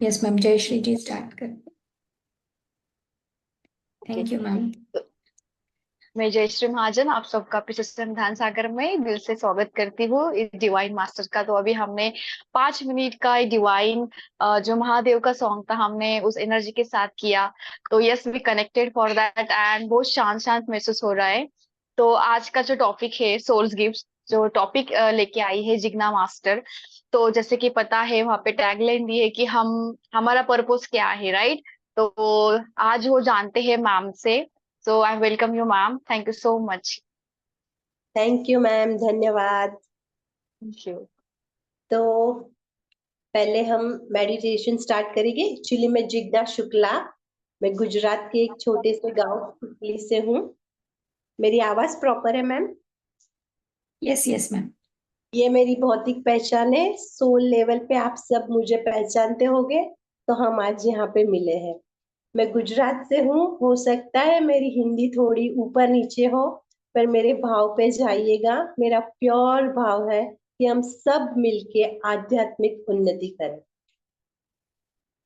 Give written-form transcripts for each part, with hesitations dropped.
Yes ma'am, जय श्री जी start कर। Okay. Thank you ma'am. तो मैं जयश्री महाजन आप सबका अपने सिस्टम ध्यान सागर में दिल से स्वागत करती हूँ इस डिवाइन मास्टर का। तो अभी हमने 5 मिनट का डिवाइन जो महादेव का सॉन्ग था हमने उस एनर्जी के साथ किया। तो yes we connected for that and बहुत शांत शांत महसूस हो रहा है। तो आज का जो टॉपिक है सोल्स गिफ्ट, जो टॉपिक लेके आई है जिग्ना मास्टर। तो जैसे कि पता है वहाँ पे टैगलाइन दी है कि हम हमारा पर्पस क्या है, राइट। तो आज वो जानते हैं मैम से। So I welcome you, ma'am. Thank you so much. Thank you ma'am, धन्यवाद। Thank you. तो पहले हम मेडिटेशन स्टार्ट करेंगे। एक्चुअली मैं जिग्ना शुक्ला, मैं गुजरात के एक छोटे से गांव कुटली से हूँ। मेरी आवाज प्रॉपर है मैम? Yes yes ma'am. ये मेरी भौतिक पहचान है। सोल लेवल पे आप सब मुझे पहचानते होंगे, तो हम आज यहाँ पे मिले हैं। मैं गुजरात से हूँ। हो सकता है मेरी हिंदी थोड़ी ऊपर नीचे हो, पर मेरे भाव पे जाइएगा। मेरा प्योर भाव है कि हम सब मिलके आध्यात्मिक उन्नति करें।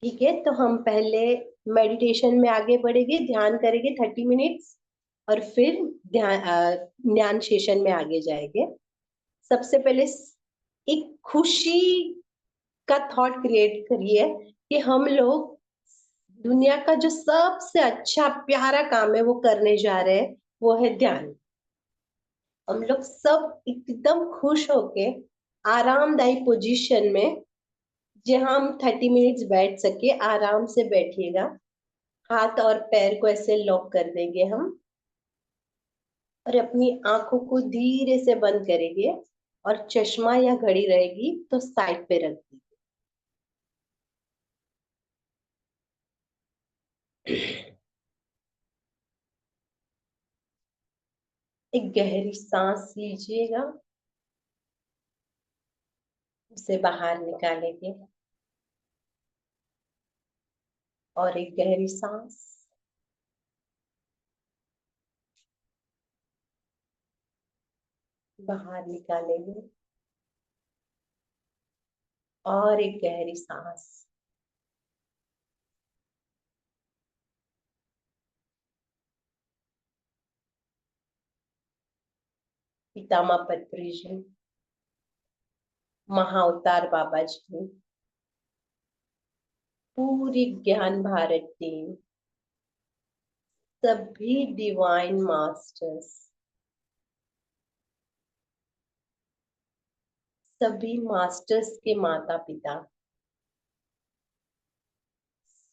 ठीक है, तो हम पहले मेडिटेशन में आगे बढ़ेंगे, ध्यान करेंगे 30 मिनट्स, और फिर ज्ञान सेशन में आगे जाएंगे। सबसे पहले एक खुशी का थॉट क्रिएट करिए कि हम लोग दुनिया का जो सबसे अच्छा प्यारा काम है वो करने जा रहे हैं, वो है ध्यान। हम लोग सब एकदम खुश होके आरामदायी पोजीशन में, जहां हम 30 मिनट्स बैठ सके, आराम से बैठिएगा। हाथ और पैर को ऐसे लॉक कर देंगे हम, और अपनी आंखों को धीरे से बंद करेंगे, और चश्मा या घड़ी रहेगी तो साइड पे रख दीजिए। एक गहरी सांस लीजिएगा, उसे बाहर निकालेंगे, और एक गहरी सांस, बाहर निकालेंगे, और एक गहरी सांस। पितामह पत्री जी, महाअवतार बाबा जी, पूरी ज्ञान भारत टीम, सभी डिवाइन मास्टर्स, सभी मास्टर्स के माता पिता,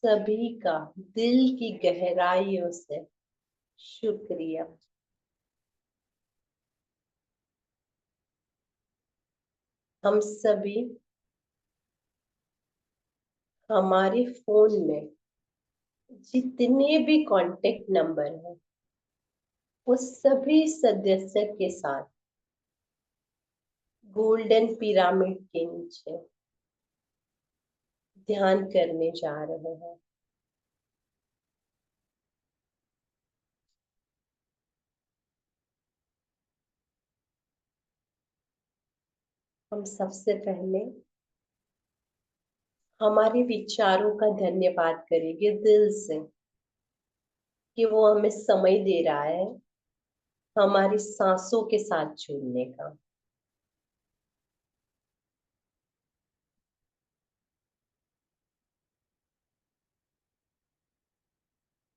सभी का दिल की गहराइयों से शुक्रिया। हम सभी हमारे फोन में जितने भी कांटेक्ट नंबर हैं, वो सभी सदस्य के साथ गोल्डन पिरामिड के नीचे ध्यान करने जा रहे हैं। हम सबसे पहले हमारे विचारों का धन्यवाद करेंगे दिल से, कि वो हमें समय दे रहा है हमारी सांसों के साथ जुड़ने का।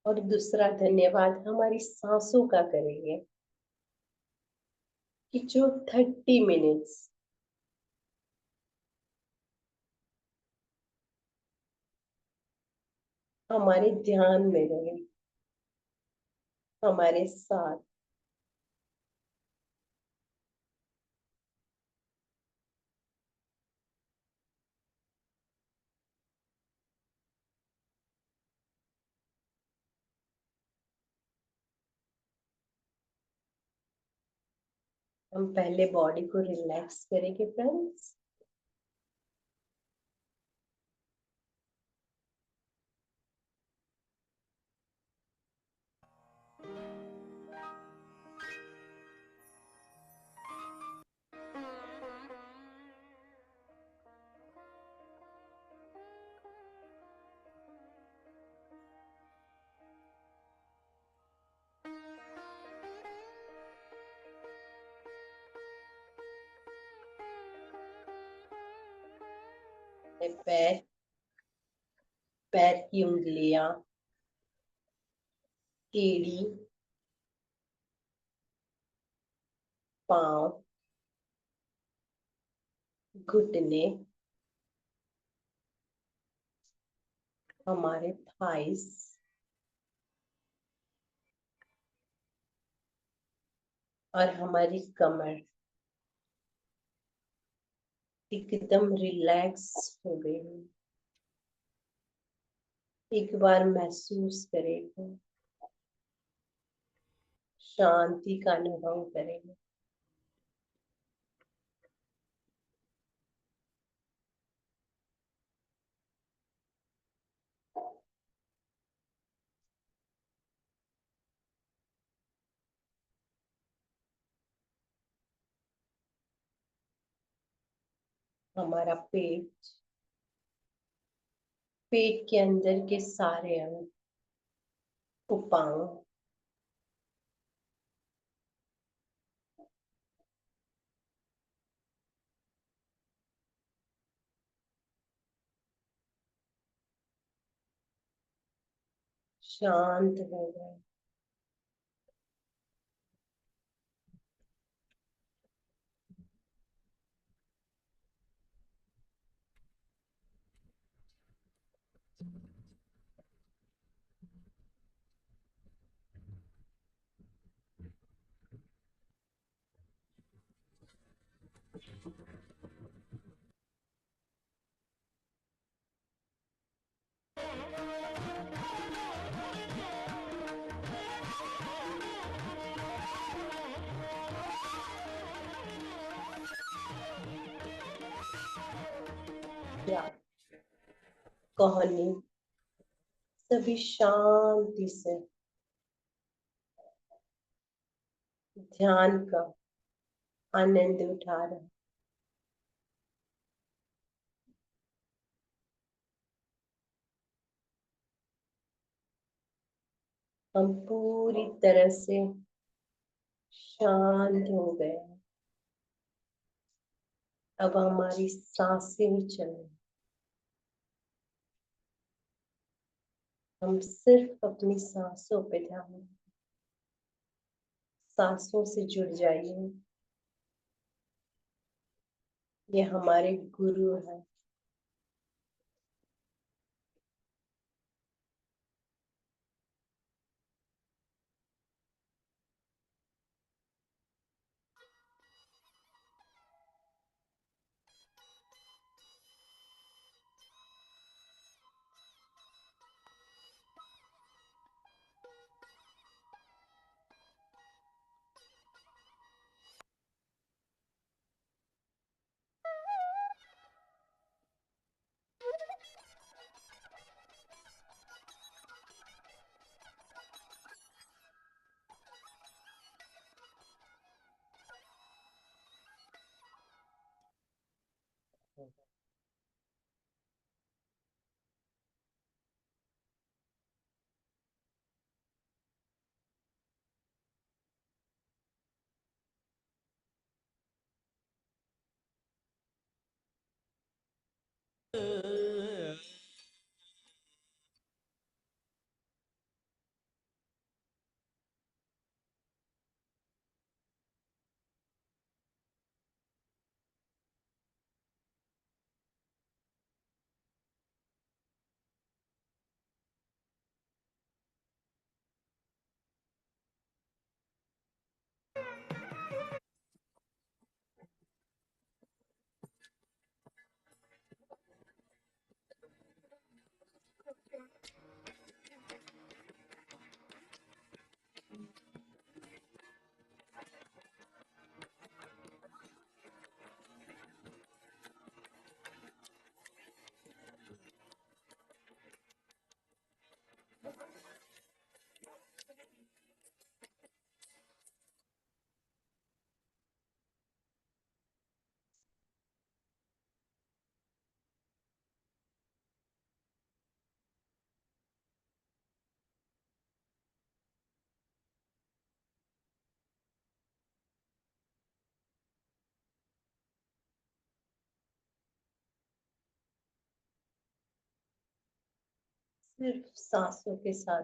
और दूसरा धन्यवाद हमारी सांसों का करेंगे, कि जो 30 मिनट्स हमारे ध्यान में रहे, हमारे साथ। हम पहले बॉडी को रिलैक्स करेंगे फ्रेंड्स। पैर, पैर की उंगलियां, एड़ी, पांव, घुटने, हमारे थाइस, और हमारी कमर एकदम रिलैक्स हो गई। एक बार महसूस करेगा, शांति का अनुभव करेंगे। हमारा पेट, पेट के अंदर के सारे अंग, उपांग, शांत हो गए। या कहानी सभी शांति से ध्यान का आनंद उठा रहे। हम पूरी तरह से शांत हो गए। अब हमारी सांसें भी चलें। हम सिर्फ अपनी सांसों पे ध्यान दें। सांसों से जुड़ जाइए। ये हमारे गुरु हैं। सिर्फ सांसों के साथ।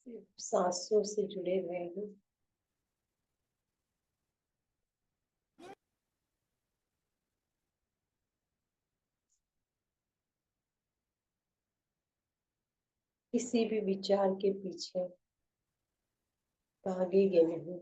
सिर्फ सांसों से जुड़े हुए हैं। किसी भी विचार के पीछे भागेंगे नहीं।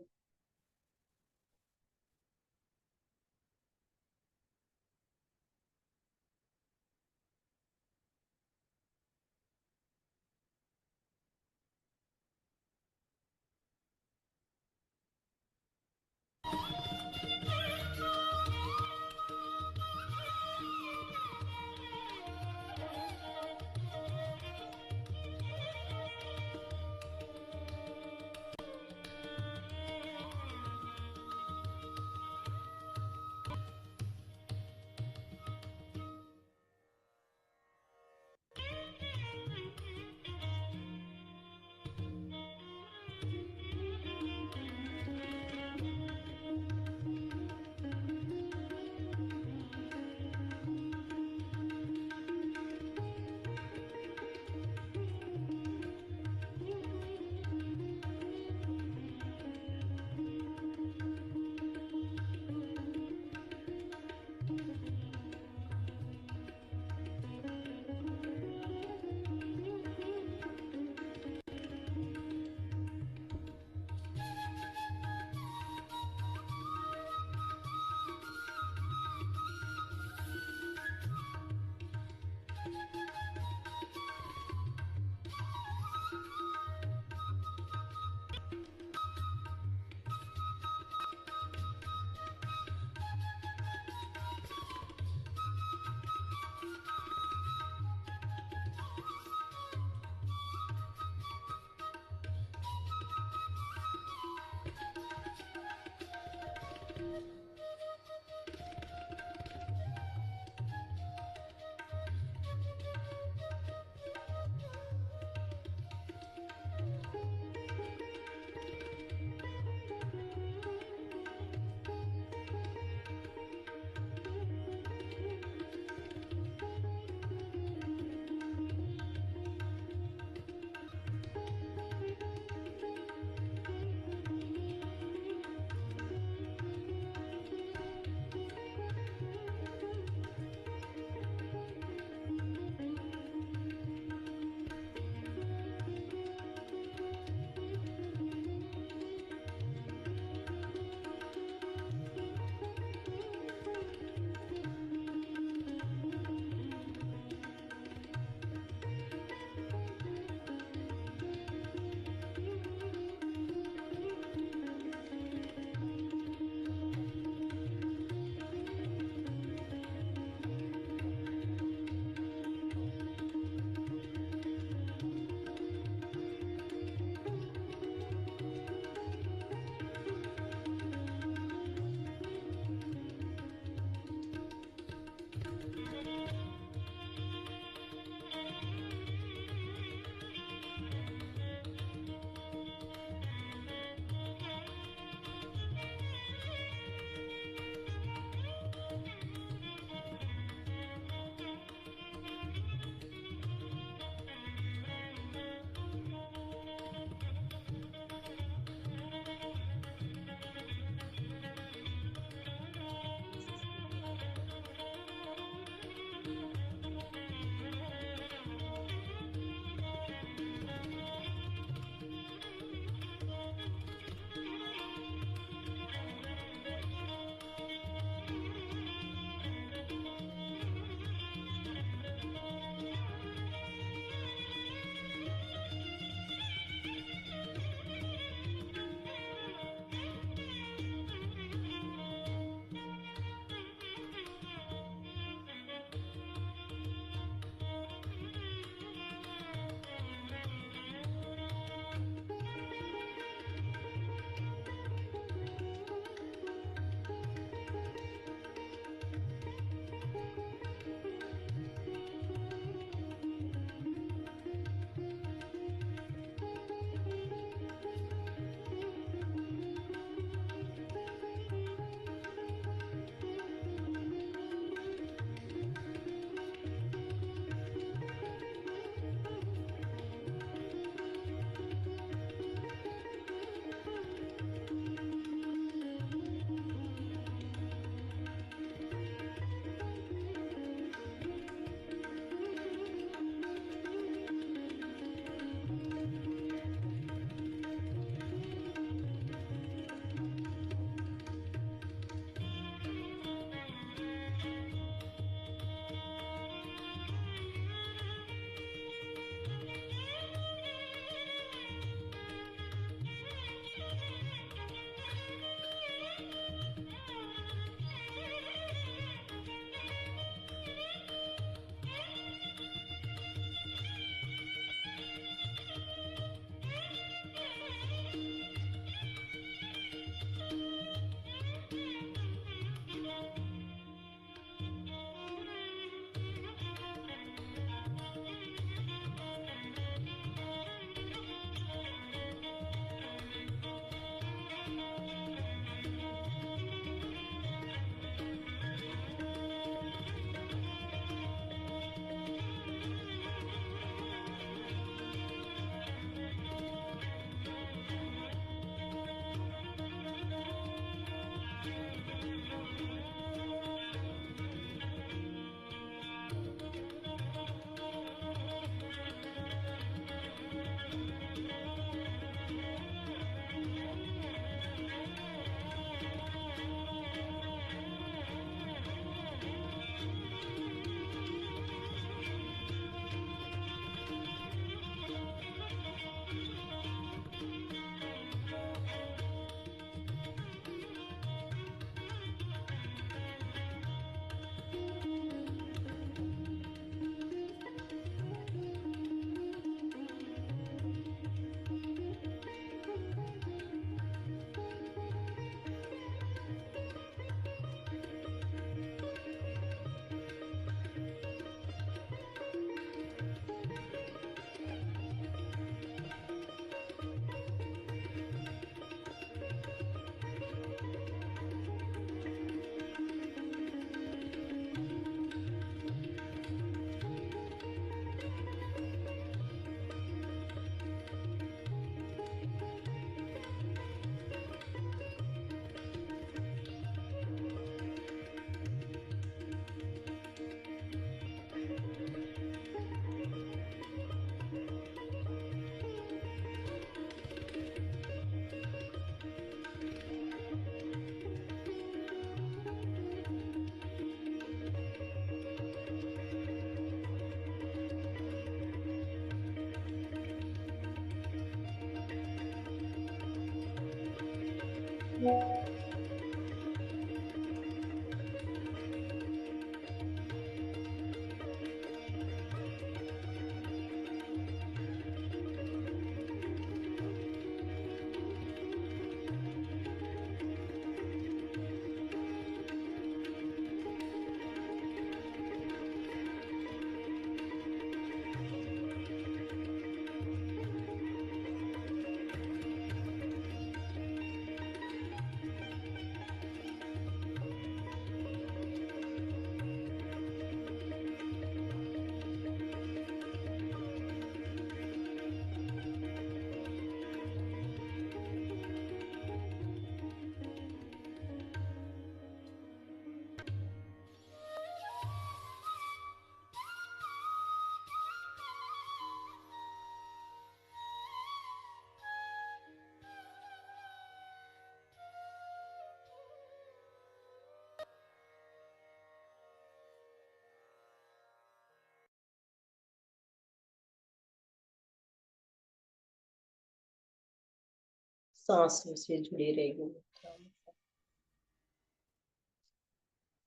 सांसों से जुड़े रहेंगे।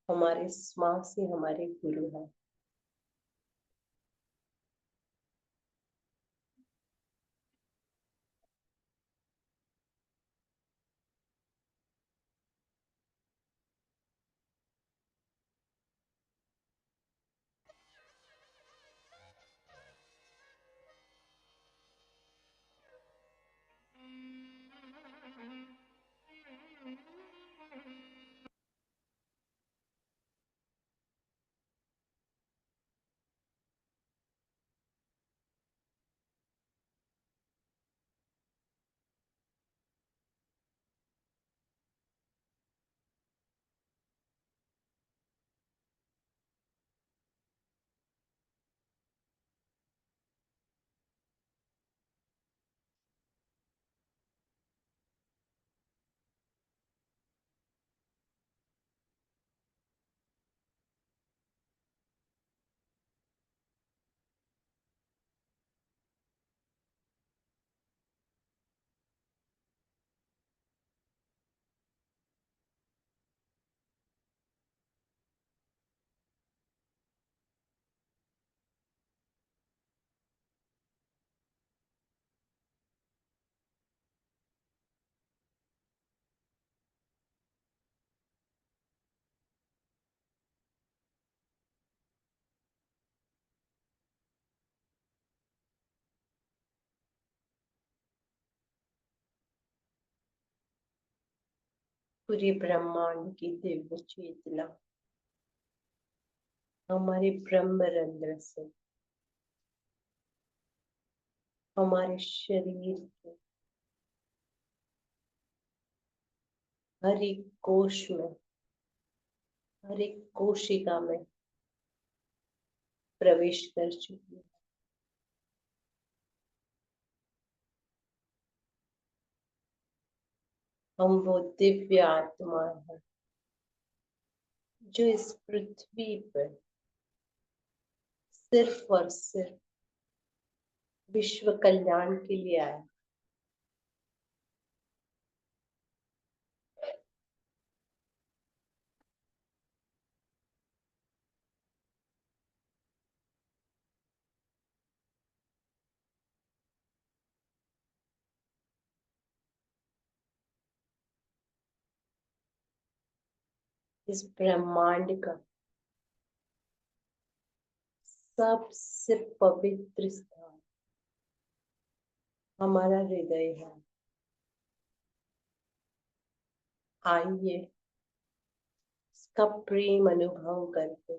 हमारे श्वास ही हमारे गुरु हैं। पूरे ब्रह्मांड की दिव्य चेतना हमारे ब्रह्म रंध्र से हमारे शरीर के हर एक कोश में, हर एक कोशिका में प्रवेश कर चुकी है। हम वो दिव्य आत्मा है जो इस पृथ्वी पर सिर्फ और सिर्फ विश्व कल्याण के लिए आए। इस ब्रह्मांड का सबसे पवित्र स्थान हमारा हृदय है। आइए इसका प्रेम अनुभव करके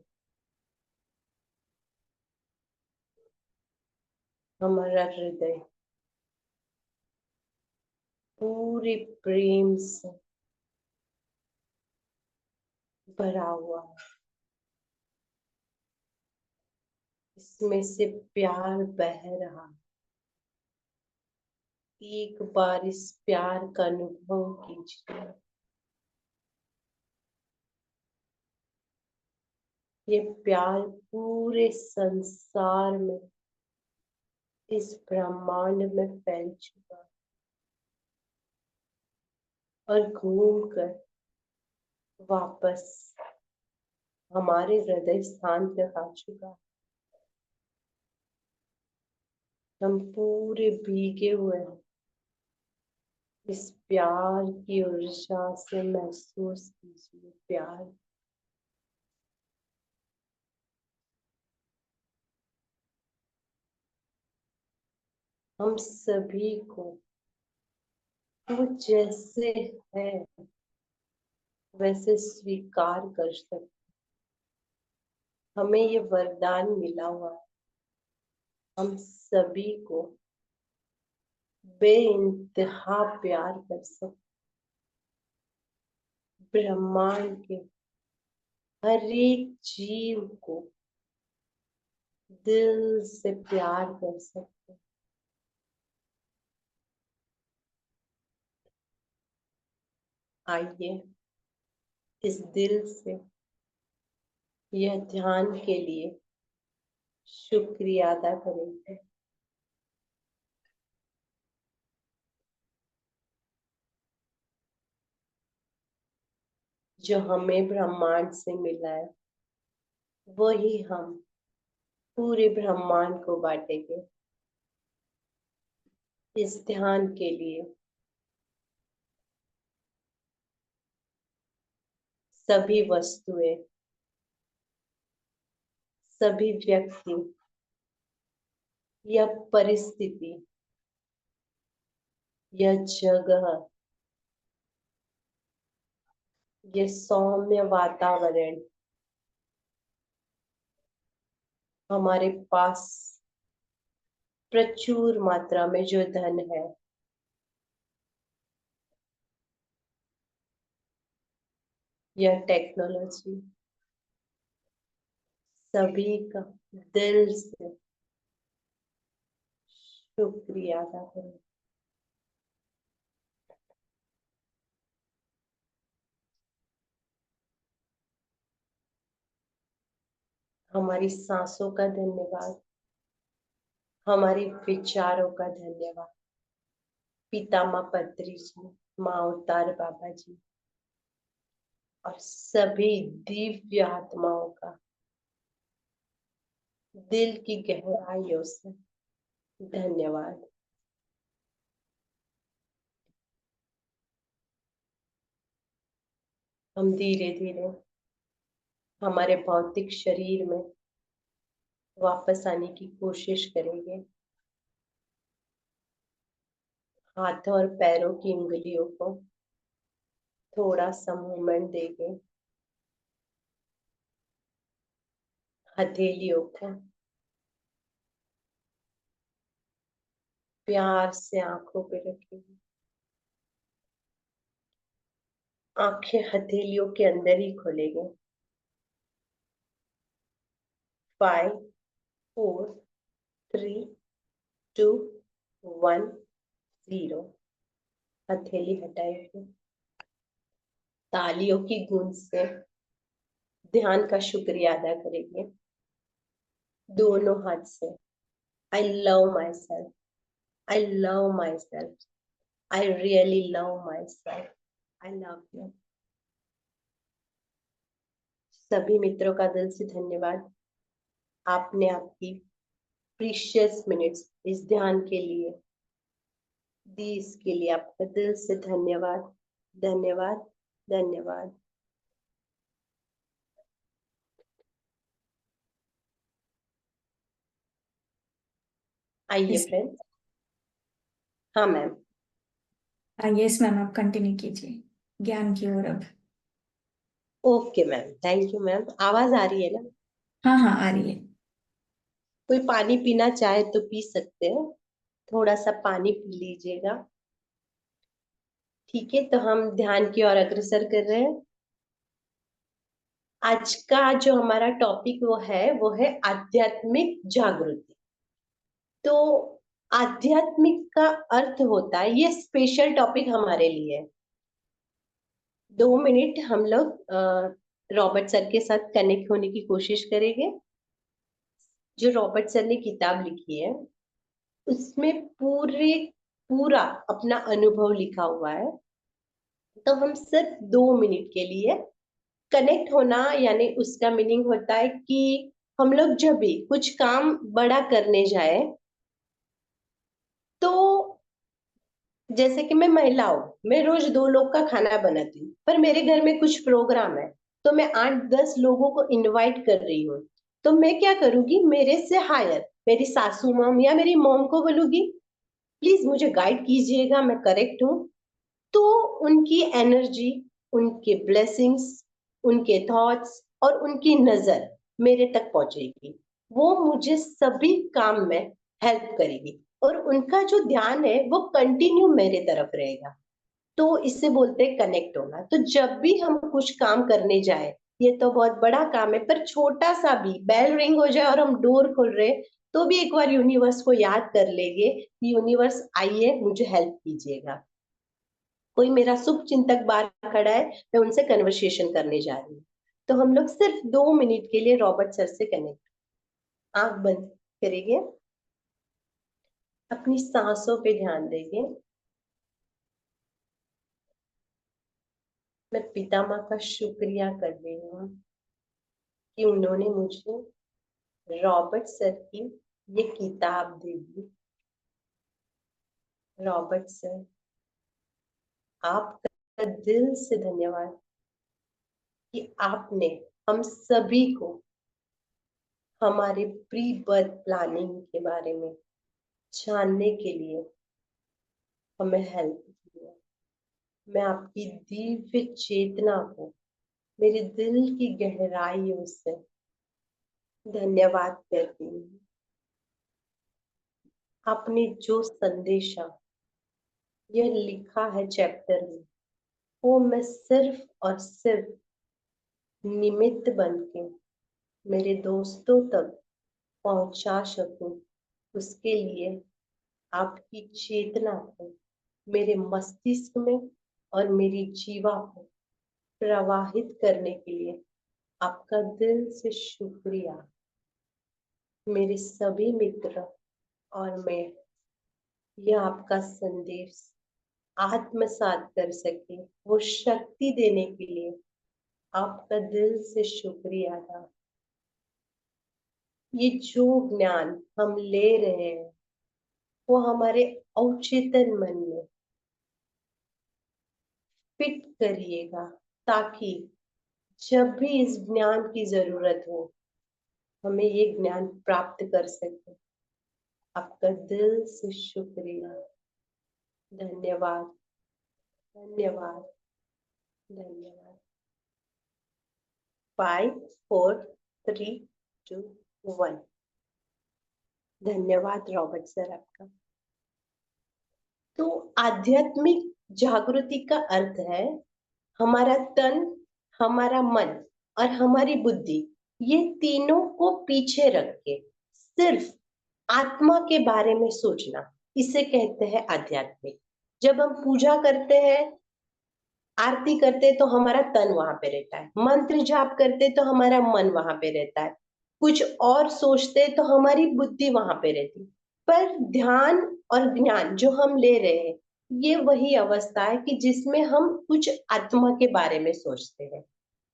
हमारा हृदय पूरे प्रेम से भरा हुआ है। इसमें से प्यार बह रहा है। एक बार इस प्यार का अनुभव कीजिए। ये प्यार पूरे संसार में, इस ब्रह्मांड में फैल चुका है। और घूमकर वापस हमारे हृदय स्थान तक आ चुका। हम पूरे भीगे हुए हैं। इस प्यार की ऊर्जा से महसूस कीजिए प्यार। हम सभी को वो जैसे है वैसे स्वीकार कर सकते। हमें ये वरदान मिला हुआ है। हम सभी को बेइंतहा प्यार कर सकते। ब्रह्मांड के हर एक जीव को दिल से प्यार कर सकते। आइए इस दिल से यह ध्यान के लिए शुक्रिया अदा करेंगे। जो हमें ब्रह्मांड से मिला है वही हम पूरे ब्रह्मांड को बांटेंगे। इस ध्यान के लिए सभी वस्तुएं, सभी व्यक्ति या परिस्थिति या जगह, ये सौम्य वातावरण हमारे पास प्रचुर मात्रा में जो धन है या टेक्नोलॉजी, सभी का दिल से शुक्रिया अदा करें। हमारी सांसों का धन्यवाद, हमारे विचारों का धन्यवाद। पिता माँ पत्री जी, माँ अवतार बाबा जी और सभी दिव्य आत्माओं का दिल की गहराइयों से धन्यवाद। हम धीरे धीरे हमारे भौतिक शरीर में वापस आने की कोशिश करेंगे। हाथों और पैरों की उंगलियों को थोड़ा सा मूवमेंट देंगे। हथेलियों को प्यार से आंखों पे रखेंगे। आंखें हथेलियों के अंदर ही खोलेंगे। 5 4 3 2 1 0। हथेली हटाएंगे। तालियों की गूंज से ध्यान का शुक्रिया अदा करेंगे दोनों हाथ से। I love my self, I love my self, I really love my self, I love you. सभी मित्रों का दिल से धन्यवाद। आपने आपकी प्रीशियस मिनट्स इस ध्यान के लिए दी, इसके लिए आपका दिल से धन्यवाद, धन्यवाद, धन्यवाद। आइए Yes. फ्रेंड्स। हाँ मैम। यस मैम, आप कंटिन्यू कीजिए ज्ञान की ओर अब। Okay ma'am, thank you ma'am. आवाज आ रही है ना? हाँ हाँ, आ रही है। कोई पानी पीना चाहे तो पी सकते हैं, थोड़ा सा पानी पी लीजिएगा। ठीक है, तो हम ध्यान की ओर अग्रसर कर रहे हैं। आज का जो हमारा टॉपिक वो है आध्यात्मिक जागृति। तो आध्यात्मिक का अर्थ होता है, ये स्पेशल टॉपिक हमारे लिए है। 2 मिनट हम लोग रॉबर्ट सर के साथ कनेक्ट होने की कोशिश करेंगे। जो रॉबर्ट सर ने किताब लिखी है उसमें पूरा अपना अनुभव लिखा हुआ है। तो हम सिर्फ 2 मिनट के लिए कनेक्ट होना, यानी उसका मीनिंग होता है कि हम लोग जब भी कुछ काम बड़ा करने जाए, तो जैसे कि मैं महिला हूँ, मैं रोज 2 लोग का खाना बनाती हूँ, पर मेरे घर में कुछ प्रोग्राम है, तो मैं 8-10 लोगों को इनवाइट कर रही हूँ। तो मैं क्या करूंगी, मेरे से हायर मेरी सासू मॉम या मेरी मॉम को बोलूंगी, प्लीज मुझे गाइड कीजिएगा, मैं करेक्ट हूँ। तो उनकी एनर्जी, उनके ब्लेसिंग्स, उनके थॉट्स और उनकी नजर मेरे तक पहुंचेगी। वो मुझे सभी काम में हेल्प करेगी और उनका जो ध्यान है वो कंटिन्यू मेरे तरफ रहेगा। तो इससे बोलते हैं कनेक्ट होना। तो जब भी हम कुछ काम करने जाए, ये तो बहुत बड़ा काम है, पर छोटा सा भी बेल रिंग हो जाए और हम डोर खोल रहे, तो भी एक बार यूनिवर्स को याद कर लेंगे, यूनिवर्स आइए मुझे हेल्प कीजिएगा। कोई मेरा शुभ चिंतक बाहर खड़ा है, मैं उनसे कन्वर्सेशन करने जा रही हूँ। तो हम लोग सिर्फ 2 मिनट के लिए रॉबर्ट सर से कनेक्ट, आंख बंद करेंगे, अपनी सांसों पे ध्यान देंगे। मैं पिता माँ का शुक्रिया कर रही हूँ कि उन्होंने मुझे रॉबर्ट सर की ये किताब दे दी। रॉबर्ट सर, आपका दिल से धन्यवाद कि आपने हम सभी को हमारे प्री बर्थ प्लानिंग के बारे में जानने के लिए हमें हेल्प की है। मैं आपकी दिव्य चेतना को मेरे दिल की गहराइयों से धन्यवाद करती हूँ। आपने जो संदेशा यह लिखा है चैप्टर में, वो मैं सिर्फ और सिर्फ निमित्त बन के मेरे दोस्तों तक पहुंचा सकूं, उसके लिए आपकी चेतना को मेरे मस्तिष्क में और मेरी जीवा को प्रवाहित करने के लिए आपका दिल से शुक्रिया। मेरे सभी मित्र और मैं यह आपका संदेश आत्मसात कर सके, वो शक्ति देने के लिए आपका दिल से शुक्रिया था। ये जो ज्ञान हम ले रहे हैं वो हमारे अवचेतन मन में फिट करिएगा, ताकि जब भी इस ज्ञान की जरूरत हो, हमें ये ज्ञान प्राप्त कर सके। आपका दिल से शुक्रिया। धन्यवाद, धन्यवाद, धन्यवाद। 5 4 3 2 1। धन्यवाद रॉबर्ट सर आपका। तो आध्यात्मिक जागृति का अर्थ है हमारा तन, हमारा मन और हमारी बुद्धि, ये तीनों को पीछे रख के सिर्फ आत्मा के बारे में सोचना, इसे कहते हैं आध्यात्मिक। जब हम पूजा करते हैं, आरती करते तो हमारा तन वहां पे रहता है, मंत्र जाप करते तो हमारा मन वहां पे रहता है, कुछ और सोचते तो हमारी बुद्धि वहां पे रहती। पर ध्यान और ज्ञान जो हम ले रहे हैं, ये वही अवस्था है कि जिसमें हम कुछ आत्मा के बारे में सोचते हैं।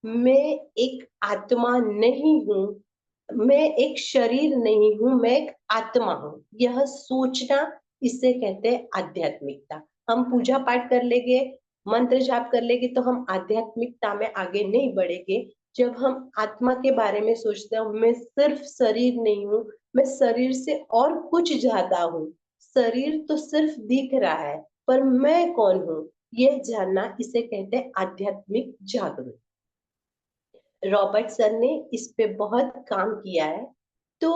मैं एक आत्मा नहीं हूँ, मैं एक शरीर नहीं हूँ, मैं एक आत्मा हूँ, यह सोचना, इसे कहते हैं आध्यात्मिकता। हम पूजा पाठ कर लेंगे, मंत्र जाप कर लेंगे, तो हम आध्यात्मिकता में आगे नहीं बढ़ेंगे। जब हम आत्मा के बारे में सोचते हैं, मैं सिर्फ शरीर नहीं हूँ, मैं शरीर से और कुछ ज्यादा हूँ, शरीर तो सिर्फ दिख रहा है, पर मैं कौन हूँ, यह जानना, इसे कहते हैं आध्यात्मिक जागरूक। रॉबर्ट सर ने इस पे बहुत काम किया है, तो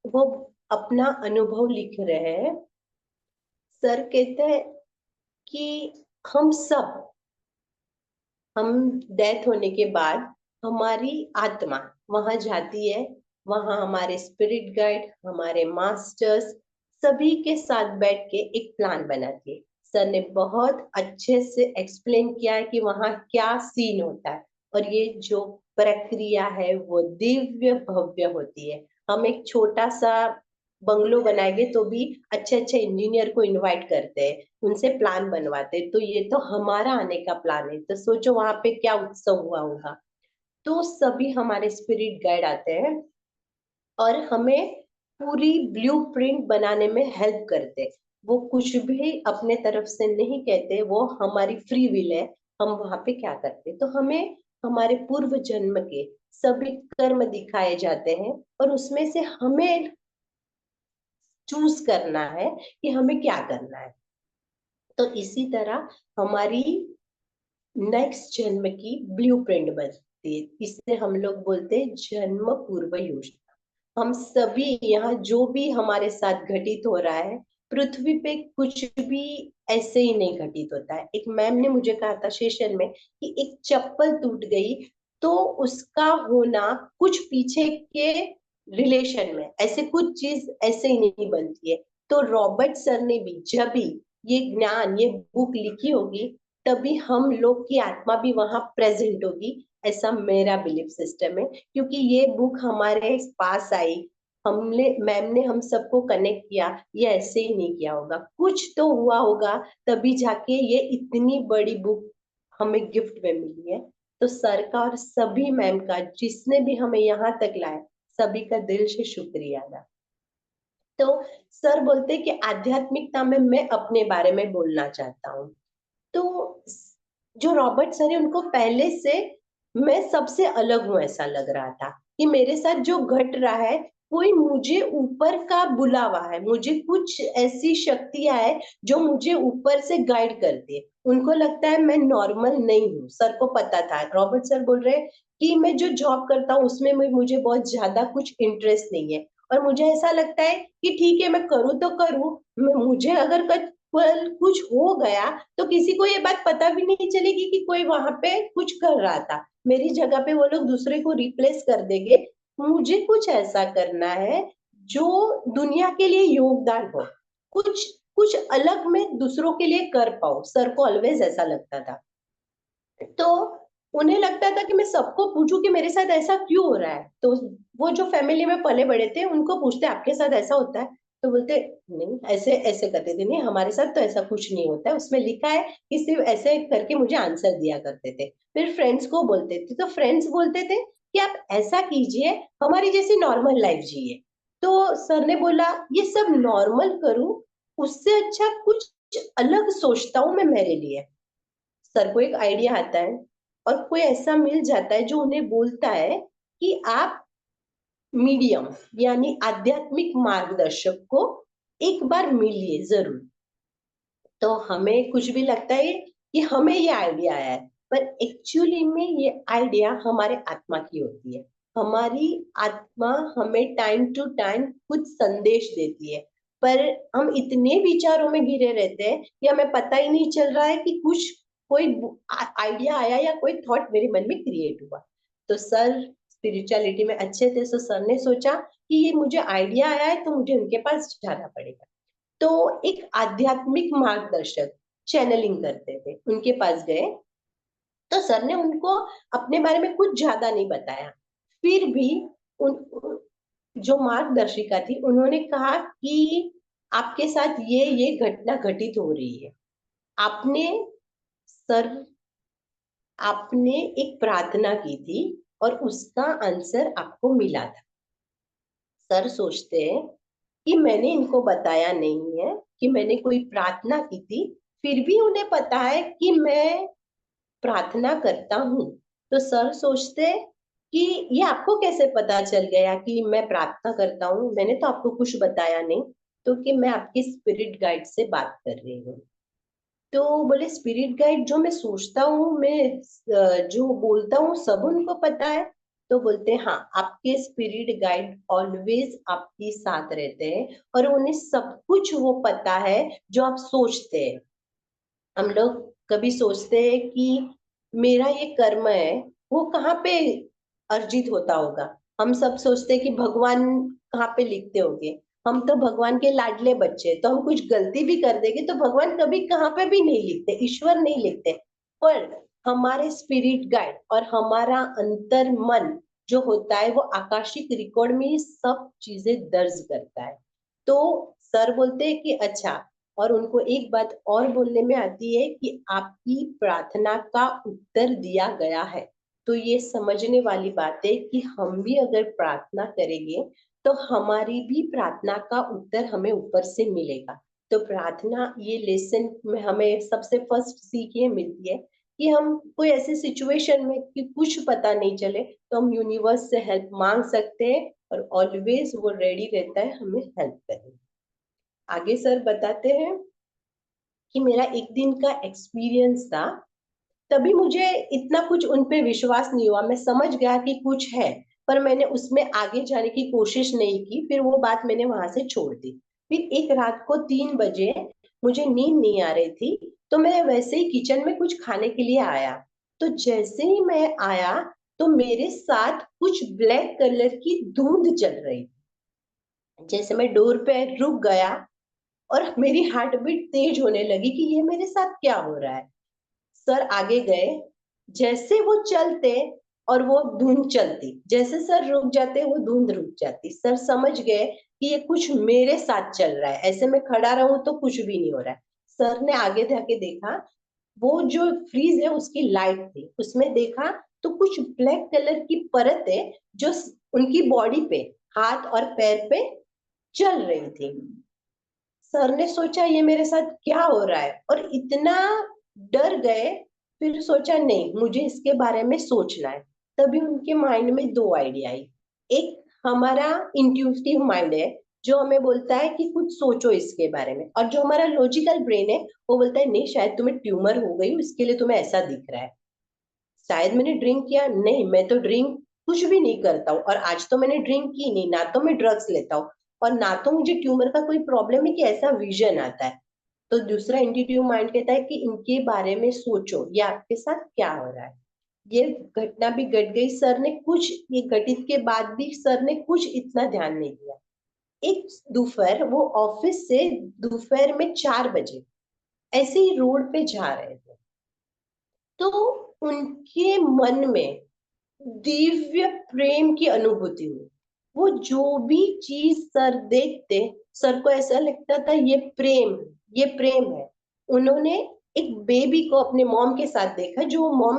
वो अपना अनुभव लिख रहे हैं। सर कहते हैं कि हम सब, हम डेथ होने के बाद हमारी आत्मा वहां जाती है, वहां हमारे स्पिरिट गाइड, हमारे मास्टर्स सभी के साथ बैठ के एक प्लान बनाती है। सर ने बहुत अच्छे से एक्सप्लेन किया है कि वहां क्या सीन होता है, और ये जो प्रक्रिया है वो दिव्य भव्य होती है। हम एक छोटा सा बंगलो बनाएंगे तो भी अच्छे अच्छे इंजीनियर को इनवाइट करते हैं, उनसे प्लान बनवाते हैं। तो ये तो हमारा आने का प्लान है, तो सोचो वहां पे क्या उत्सव हुआ होगा। तो सभी हमारे स्पिरिट गाइड आते हैं और हमें पूरी ब्लूप्रिंट बनाने में हेल्प करते हैं। वो कुछ भी अपने तरफ से नहीं कहते, वो हमारी फ्री विल है, हम वहां पे क्या करते। तो हमें हमारे पूर्व जन्म के सभी कर्म दिखाए जाते हैं और उसमें से हमें चूज करना है कि हमें क्या करना है। तो इसी तरह हमारी नेक्स्ट जन्म की ब्लूप्रिंट बनती है। इसे हम लोग बोलते हैं जन्म पूर्व योजना। हम सभी यहाँ जो भी हमारे साथ घटित हो रहा है, पृथ्वी पे कुछ भी ऐसे ही नहीं घटित होता है। एक मैम ने मुझे कहा था सेशन में कि एक चप्पल टूट गई तो उसका होना कुछ पीछे के रिलेशन में, ऐसे कुछ चीज ऐसे ही नहीं बनती है। तो रॉबर्ट सर ने भी जब भी ये ज्ञान, ये बुक लिखी होगी, तभी हम लोग की आत्मा भी वहां प्रेजेंट होगी, ऐसा मेरा बिलीफ सिस्टम है। क्योंकि ये बुक हमारे पास आई, हमने मैम ने हम सबको कनेक्ट किया, ये ऐसे ही नहीं किया होगा, कुछ तो हुआ होगा, तभी जाके ये इतनी बड़ी बुक हमें गिफ्ट में मिली है। तो सर का और सभी मैम का, जिसने भी हमें यहाँ तक लाया, सभी का दिल से शुक्रिया अदा। तो सर बोलते कि आध्यात्मिकता में मैं अपने बारे में बोलना चाहता हूँ। तो जो रॉबर्ट सर है, उनको पहले से मैं सबसे अलग हूं ऐसा लग रहा था कि मेरे साथ जो घट रहा है, कोई मुझे ऊपर का बुलावा है, मुझे कुछ ऐसी शक्तियां है जो मुझे ऊपर से गाइड करती है। उनको लगता है मैं नॉर्मल नहीं हूँ। सर को पता था, रॉबर्ट सर बोल रहे हैं कि मैं जो जॉब करता हूँ उसमें मुझे बहुत ज्यादा कुछ इंटरेस्ट नहीं है, और मुझे ऐसा लगता है कि ठीक है मैं करूँ तो करूँ, मुझे अगर कुछ हो गया तो किसी को ये बात पता भी नहीं चलेगी कि कोई वहां पे कुछ कर रहा था, मेरी जगह पे वो लोग दूसरे को रिप्लेस कर देंगे। मुझे कुछ ऐसा करना है जो दुनिया के लिए योगदान हो, कुछ कुछ अलग मैं दूसरों के लिए कर पाऊं। सर को ऑलवेज ऐसा लगता था। तो उन्हें लगता था कि मैं सबको पूछूं कि मेरे साथ ऐसा क्यों हो रहा है। तो वो जो फैमिली में पले बड़े थे उनको पूछते आपके साथ ऐसा होता है, तो बोलते नहीं, ऐसे ऐसे करते थे, नहीं हमारे साथ तो ऐसा कुछ नहीं होता है, उसमें लिखा है कि सिर्फ ऐसे करके मुझे आंसर दिया करते थे। फिर फ्रेंड्स को बोलते थे तो फ्रेंड्स बोलते थे कि आप ऐसा कीजिए, हमारी जैसी नॉर्मल लाइफ जिए। तो सर ने बोला ये सब नॉर्मल करूं, उससे अच्छा कुछ अलग सोचता हूं मैं मेरे लिए। सर को एक आइडिया आता है और कोई ऐसा मिल जाता है जो उन्हें बोलता है कि आप मीडियम यानी आध्यात्मिक मार्गदर्शक को एक बार मिलिए जरूर। तो हमें कुछ भी लगता है कि हमें ये आइडिया आया है, पर एक्चुअली में ये आइडिया हमारे आत्मा की होती है। हमारी आत्मा हमें टाइम टू टाइम कुछ संदेश देती है, पर हम इतने विचारों में घिरे रहते हैं कि हमें पता ही नहीं चल रहा है कि कुछ कोई आइडिया आया या कोई थॉट मेरे मन में क्रिएट हुआ। तो सर स्पिरिचुअलिटी में अच्छे थे, तो सर ने सोचा कि ये मुझे आइडिया आया है तो मुझे उनके पास जाना पड़ेगा। तो एक आध्यात्मिक मार्गदर्शक चैनलिंग करते थे, उनके पास गए। तो सर ने उनको अपने बारे में कुछ ज्यादा नहीं बताया, फिर भी जो मार्गदर्शिका थी उन्होंने कहा कि आपके साथ ये घटना घटित हो रही है। आपने सर आपने एक प्रार्थना की थी और उसका आंसर आपको मिला था। सर सोचते हैं कि मैंने इनको बताया नहीं है कि मैंने कोई प्रार्थना की थी, फिर भी उन्हें पता है कि मैं प्रार्थना करता हूँ। तो सर सोचते कि ये आपको कैसे पता चल गया कि मैं प्रार्थना करता हूँ, मैंने तो आपको कुछ बताया नहीं। तो कि मैं आपके स्पिरिट गाइड से बात कर रही हूँ। तो बोले स्पिरिट गाइड, जो मैं सोचता हूँ, मैं जो बोलता हूँ सब उनको पता है। तो बोलते हैं हाँ, आपके स्पिरिट गाइड ऑलवेज आपके साथ रहते हैं और उन्हें सब कुछ वो पता है जो आप सोचते हैं। हम लोग कभी सोचते हैं कि मेरा ये कर्म है, वो कहाँ पे अर्जित होता होगा। हम सब सोचते हैं कि भगवान कहाँ पे लिखते होंगे। हम तो भगवान के लाडले बच्चे, तो हम कुछ गलती भी कर देंगे तो भगवान कभी कहाँ पे भी नहीं लिखते, ईश्वर नहीं लिखते। पर हमारे स्पिरिट गाइड और हमारा अंतर मन जो होता है, वो आकाशिक रिकॉर्ड में ये सब चीजें दर्ज करता है। तो सर बोलते हैं कि अच्छा, और उनको एक बात और बोलने में आती है कि आपकी प्रार्थना का उत्तर दिया गया है। तो ये समझने वाली बात है कि हम भी अगर प्रार्थना करेंगे तो हमारी भी प्रार्थना का उत्तर हमें ऊपर से मिलेगा। तो प्रार्थना, ये लेसन में हमें सबसे फर्स्ट सीख ये मिलती है कि हम कोई ऐसी सिचुएशन में कि कुछ पता नहीं चले तो हम यूनिवर्स से हेल्प मांग सकते हैं, और ऑलवेज वो रेडी रहता है हमें हेल्प करने। आगे सर बताते हैं कि मेरा एक दिन का एक्सपीरियंस था। तभी मुझे इतना कुछ उन पे विश्वास नहीं हुआ, मैं समझ गया कि कुछ है, पर मैंने उसमें आगे जाने की कोशिश नहीं की, फिर वो बात मैंने वहां से छोड़ दी। फिर एक रात को 3 बजे मुझे नींद नहीं आ रही थी, तो मैं वैसे ही किचन में कुछ खाने के लिए आया। तो जैसे ही मैं आया तो मेरे साथ कुछ ब्लैक कलर की धुंध चल रही थी। जैसे मैं डोर पे रुक गया और मेरी हार्ट बीट तेज होने लगी कि ये मेरे साथ क्या हो रहा है। सर आगे गए, जैसे वो चलते और वो धुंध चलती, जैसे सर रुक जाते वो धुंध रुक जाती। सर समझ गए कि ये कुछ मेरे साथ चल रहा है, ऐसे में खड़ा रहूं तो कुछ भी नहीं हो रहा है। सर ने आगे जाके देखा, वो जो फ्रीज है उसकी लाइट थी, उसमें देखा तो कुछ ब्लैक कलर की परत है जो उनकी बॉडी पे, हाथ और पैर पे चल रही थी। सर ने सोचा ये मेरे साथ क्या हो रहा है, और इतना डर गए। फिर सोचा नहीं, मुझे इसके बारे में सोचना है। तभी उनके माइंड में दो आइडिया आई। एक, हमारा इंट्यूटिव माइंड है जो हमें बोलता है कि कुछ सोचो इसके बारे में, और जो हमारा लॉजिकल ब्रेन है वो बोलता है नहीं, शायद तुम्हें ट्यूमर हो गई, इसके लिए तुम्हें ऐसा दिख रहा है। शायद मैंने ड्रिंक किया, नहीं मैं तो ड्रिंक कुछ भी नहीं करता हूँ, और आज तो मैंने ड्रिंक की नहीं, ना तो मैं ड्रग्स लेता हूँ, और ना तो मुझे ट्यूमर का कोई प्रॉब्लम है कि ऐसा विजन आता है। तो दूसरा इंट्यूटिव माइंड कहता है कि इनके बारे में सोचो, ये आपके साथ क्या हो रहा है। ये घटना भी घट गई, सर ने कुछ, ये घटित के बाद भी सर ने कुछ इतना ध्यान नहीं दिया। एक दोपहर, वो ऑफिस से दोपहर में 4 बजे ऐसे ही रोड पे जा रहे थे, तो उनके मन में दिव्य प्रेम की अनुभूति हुई। वो जो भी चीज सर देखते, सर को ऐसा लगता था ये प्रेम, ये प्रेम है। उन्होंने एक बेबी को अपने मॉम के साथ देखा, जो मॉम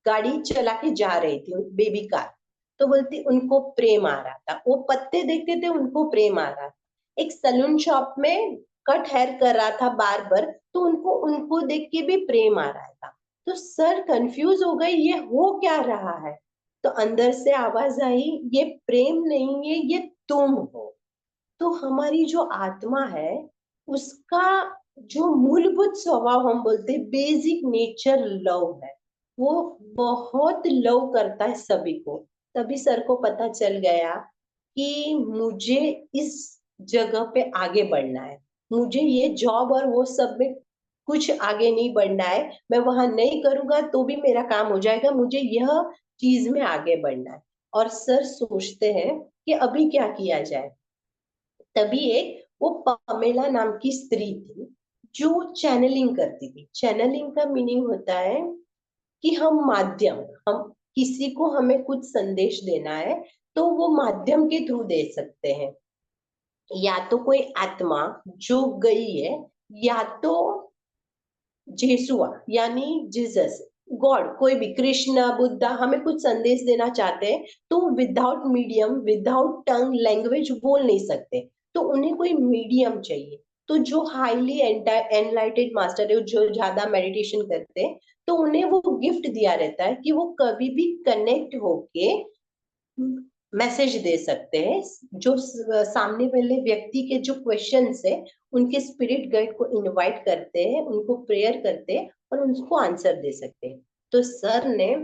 गाड़ी चला के जा रही थी, बेबी कार। तो बोलती उनको प्रेम आ रहा था, वो पत्ते देखते थे उनको प्रेम आ रहा था। एक सलून शॉप में कट हेयर कर रहा था बार्बर, तो उनको उनको देख के भी प्रेम आ रहा था। तो सर कंफ्यूज हो गए, ये हो क्या रहा है। तो अंदर से आवाज आई, ये प्रेम नहीं है, ये तुम हो। तो हमारी जो आत्मा है, उसका जो मूलभूत स्वभाव हम बोलते हैं बेसिक नेचर लव है। वो बहुत लव करता है सभी को। तभी सर को पता चल गया कि मुझे इस जगह पे आगे बढ़ना है, मुझे ये जॉब और वो सब में कुछ आगे नहीं बढ़ना है, मैं वहां नहीं करूंगा तो भी मेरा काम हो जाएगा, मुझे यह चीज में आगे बढ़ना है। और सर सोचते हैं कि अभी क्या किया जाए। तभी एक, वो पमेला नाम की स्त्री थी जो चैनलिंग करती थी। चैनलिंग का मीनिंग होता है कि हम माध्यम, हम किसी को हमें कुछ संदेश देना है तो वो माध्यम के थ्रू दे सकते हैं। या तो कोई आत्मा जो गई है, या तो जेसुआ यानी जीसस, गॉड, कोई भी, कृष्णा, बुद्धा, हमें कुछ संदेश देना चाहते हैं तो विदाउट मीडियम, विदाउट टंग लैंग्वेज बोल नहीं सकते, तो उन्हें कोई मीडियम चाहिए। तो जो हाईली एनलाइटेड मास्टर है, जो ज्यादा मेडिटेशन करते हैं, तो उन्हें वो गिफ्ट दिया रहता है कि वो कभी भी कनेक्ट होके मैसेज दे सकते हैं। जो सामने वाले व्यक्ति के जो क्वेश्चंस है, उनके स्पिरिट गाइड को इनवाइट करते हैं, उनको प्रेयर करते हैं और उनको आंसर दे सकते हैं। तो सर ने,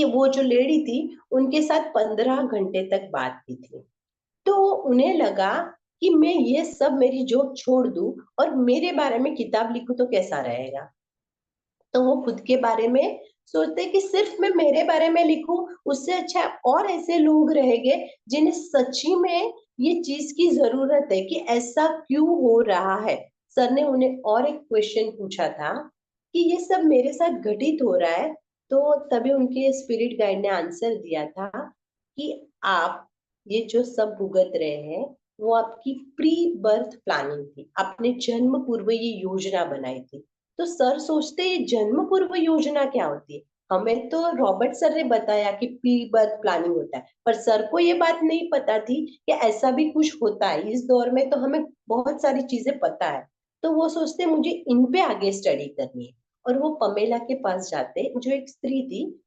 वो जो लेडी थी, उनके साथ 15 घंटे तक बात की थी। तो उन्हें लगा कि मैं ये सब मेरी जॉब छोड़ दूं और मेरे बारे में किताब लिखूं तो कैसा रहेगा। तो वो खुद के बारे में सोचते कि सिर्फ मैं मेरे बारे में लिखूं, उससे अच्छा और ऐसे लोग रहेंगे जिन्हें सच्ची में ये चीज की जरूरत है कि ऐसा क्यों हो रहा है। सर ने उन्हें और एक क्वेश्चन पूछा था कि ये सब मेरे साथ घटित हो रहा है। तो तभी उनके स्पिरिट गाइड ने आंसर दिया था कि आप ये जो सब भुगत रहे हैं वो आपकी प्री बर्थ प्लानिंग थी, आपने जन्म पूर्व ये योजना बनाई थी। तो सर सोचते ये जन्म पूर्व योजना क्या होती है? हमें तो रॉबर्ट सर ने बताया कि प्री बर्थ प्लानिंग होता है, पर सर को ये बात नहीं पता थी कि ऐसा भी कुछ होता है। इस दौर में तो हमें बहुत सारी चीजें पता है, तो वो सोचते मुझे इन पे आगे स्टडी करनी है। और वो पमेला के पास जाते, जो एक स्त्री थी,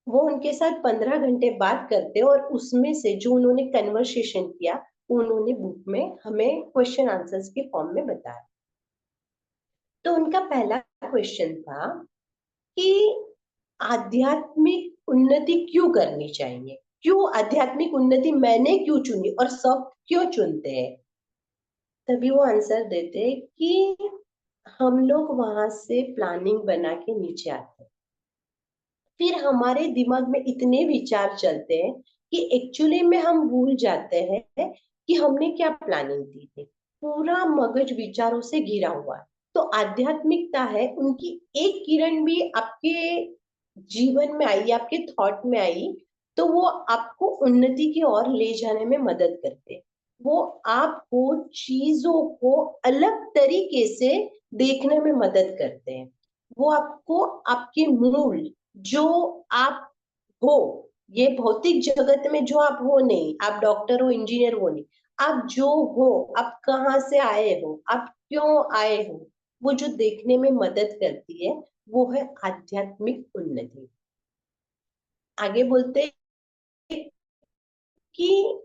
वो उनके साथ 15 घंटे बात करते, और उसमें से जो उन्होंने कन्वर्सेशन किया उन्होंने बुक में हमें क्वेश्चन आंसर्स के फॉर्म में बताया। तो उनका पहला क्वेश्चन था कि आध्यात्मिक उन्नति क्यों करनी चाहिए, क्यों आध्यात्मिक उन्नति मैंने क्यों चुनी और सब क्यों चुनते हैं? तभी वो आंसर देते कि हम लोग वहां से प्लानिंग बना के नीचे आते हैं, फिर हमारे दिमाग में इतने विचार चलते हैं कि एक्चुअली में हम भूल जाते हैं कि हमने क्या प्लानिंग की थी। पूरा मगज विचारों से घिरा हुआ है। तो आध्यात्मिकता है, उनकी एक किरण भी आपके जीवन में आई, आपके थॉट में आई, तो वो आपको उन्नति की ओर ले जाने में मदद करते हैं। वो आपको चीजों को अलग तरीके से देखने में मदद करते हैं। वो आपको आपके मूल, जो आप हो, ये भौतिक जगत में जो आप हो नहीं, आप डॉक्टर हो इंजीनियर हो नहीं, आप जो हो, आप कहाँ से आए हो, आप क्यों आए हो, वो जो देखने में मदद करती है वो है आध्यात्मिक उन्नति। आगे बोलते हैं कि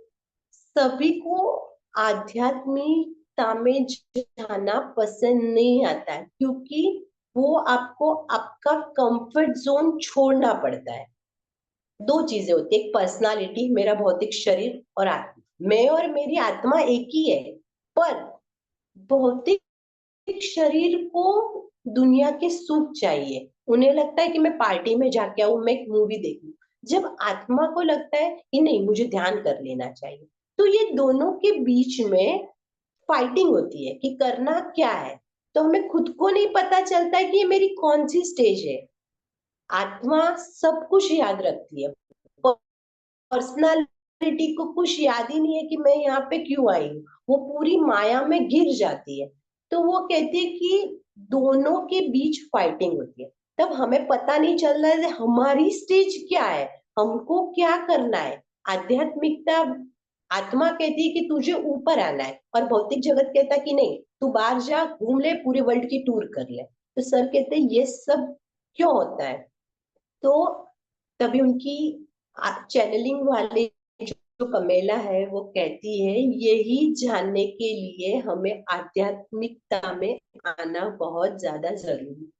सभी को आध्यात्मिकता में जाना पसंद नहीं आता है, क्योंकि वो आपको आपका कंफर्ट जोन छोड़ना पड़ता है। दो चीजें होती है, एक पर्सनालिटी, मेरा भौतिक शरीर, और आत्मा। मैं और मेरी आत्मा एक ही है, पर भौतिक शरीर को दुनिया के सुख चाहिए। उन्हें लगता है कि मैं पार्टी में जाके आऊं, मैं एक मूवी देखूं। जब आत्मा को लगता है कि नहीं, मुझे ध्यान कर लेना चाहिए। तो ये दोनों के बीच में फाइटिंग होती है कि करना क्या है। तो हमें खुद को नहीं पता चलता है कि ये मेरी कौन सी स्टेज है। आत्मा सब कुछ याद रखती है, पर्सनालिटी को कुछ याद ही नहीं है कि मैं यहाँ पे क्यों आई हूँ। वो पूरी माया में गिर जाती है। तो वो कहती है कि दोनों के बीच फाइटिंग होती है। तब हमें पता नहीं चल रहा है हमारी स्टेज क्या है, हमको क्या करना है। आध्यात्मिकता, आत्मा कहती है कि तुझे ऊपर आना है, और भौतिक जगत कहता है कि नहीं, तू बाहर जा, घूम ले, पूरे वर्ल्ड की टूर कर ले। तो सर कहते हैं ये सब क्यों होता है? तो तभी उनकी चैनलिंग वाले जो पमेला है वो कहती है यही जानने के लिए हमें आध्यात्मिकता में आना बहुत ज्यादा जरूरी।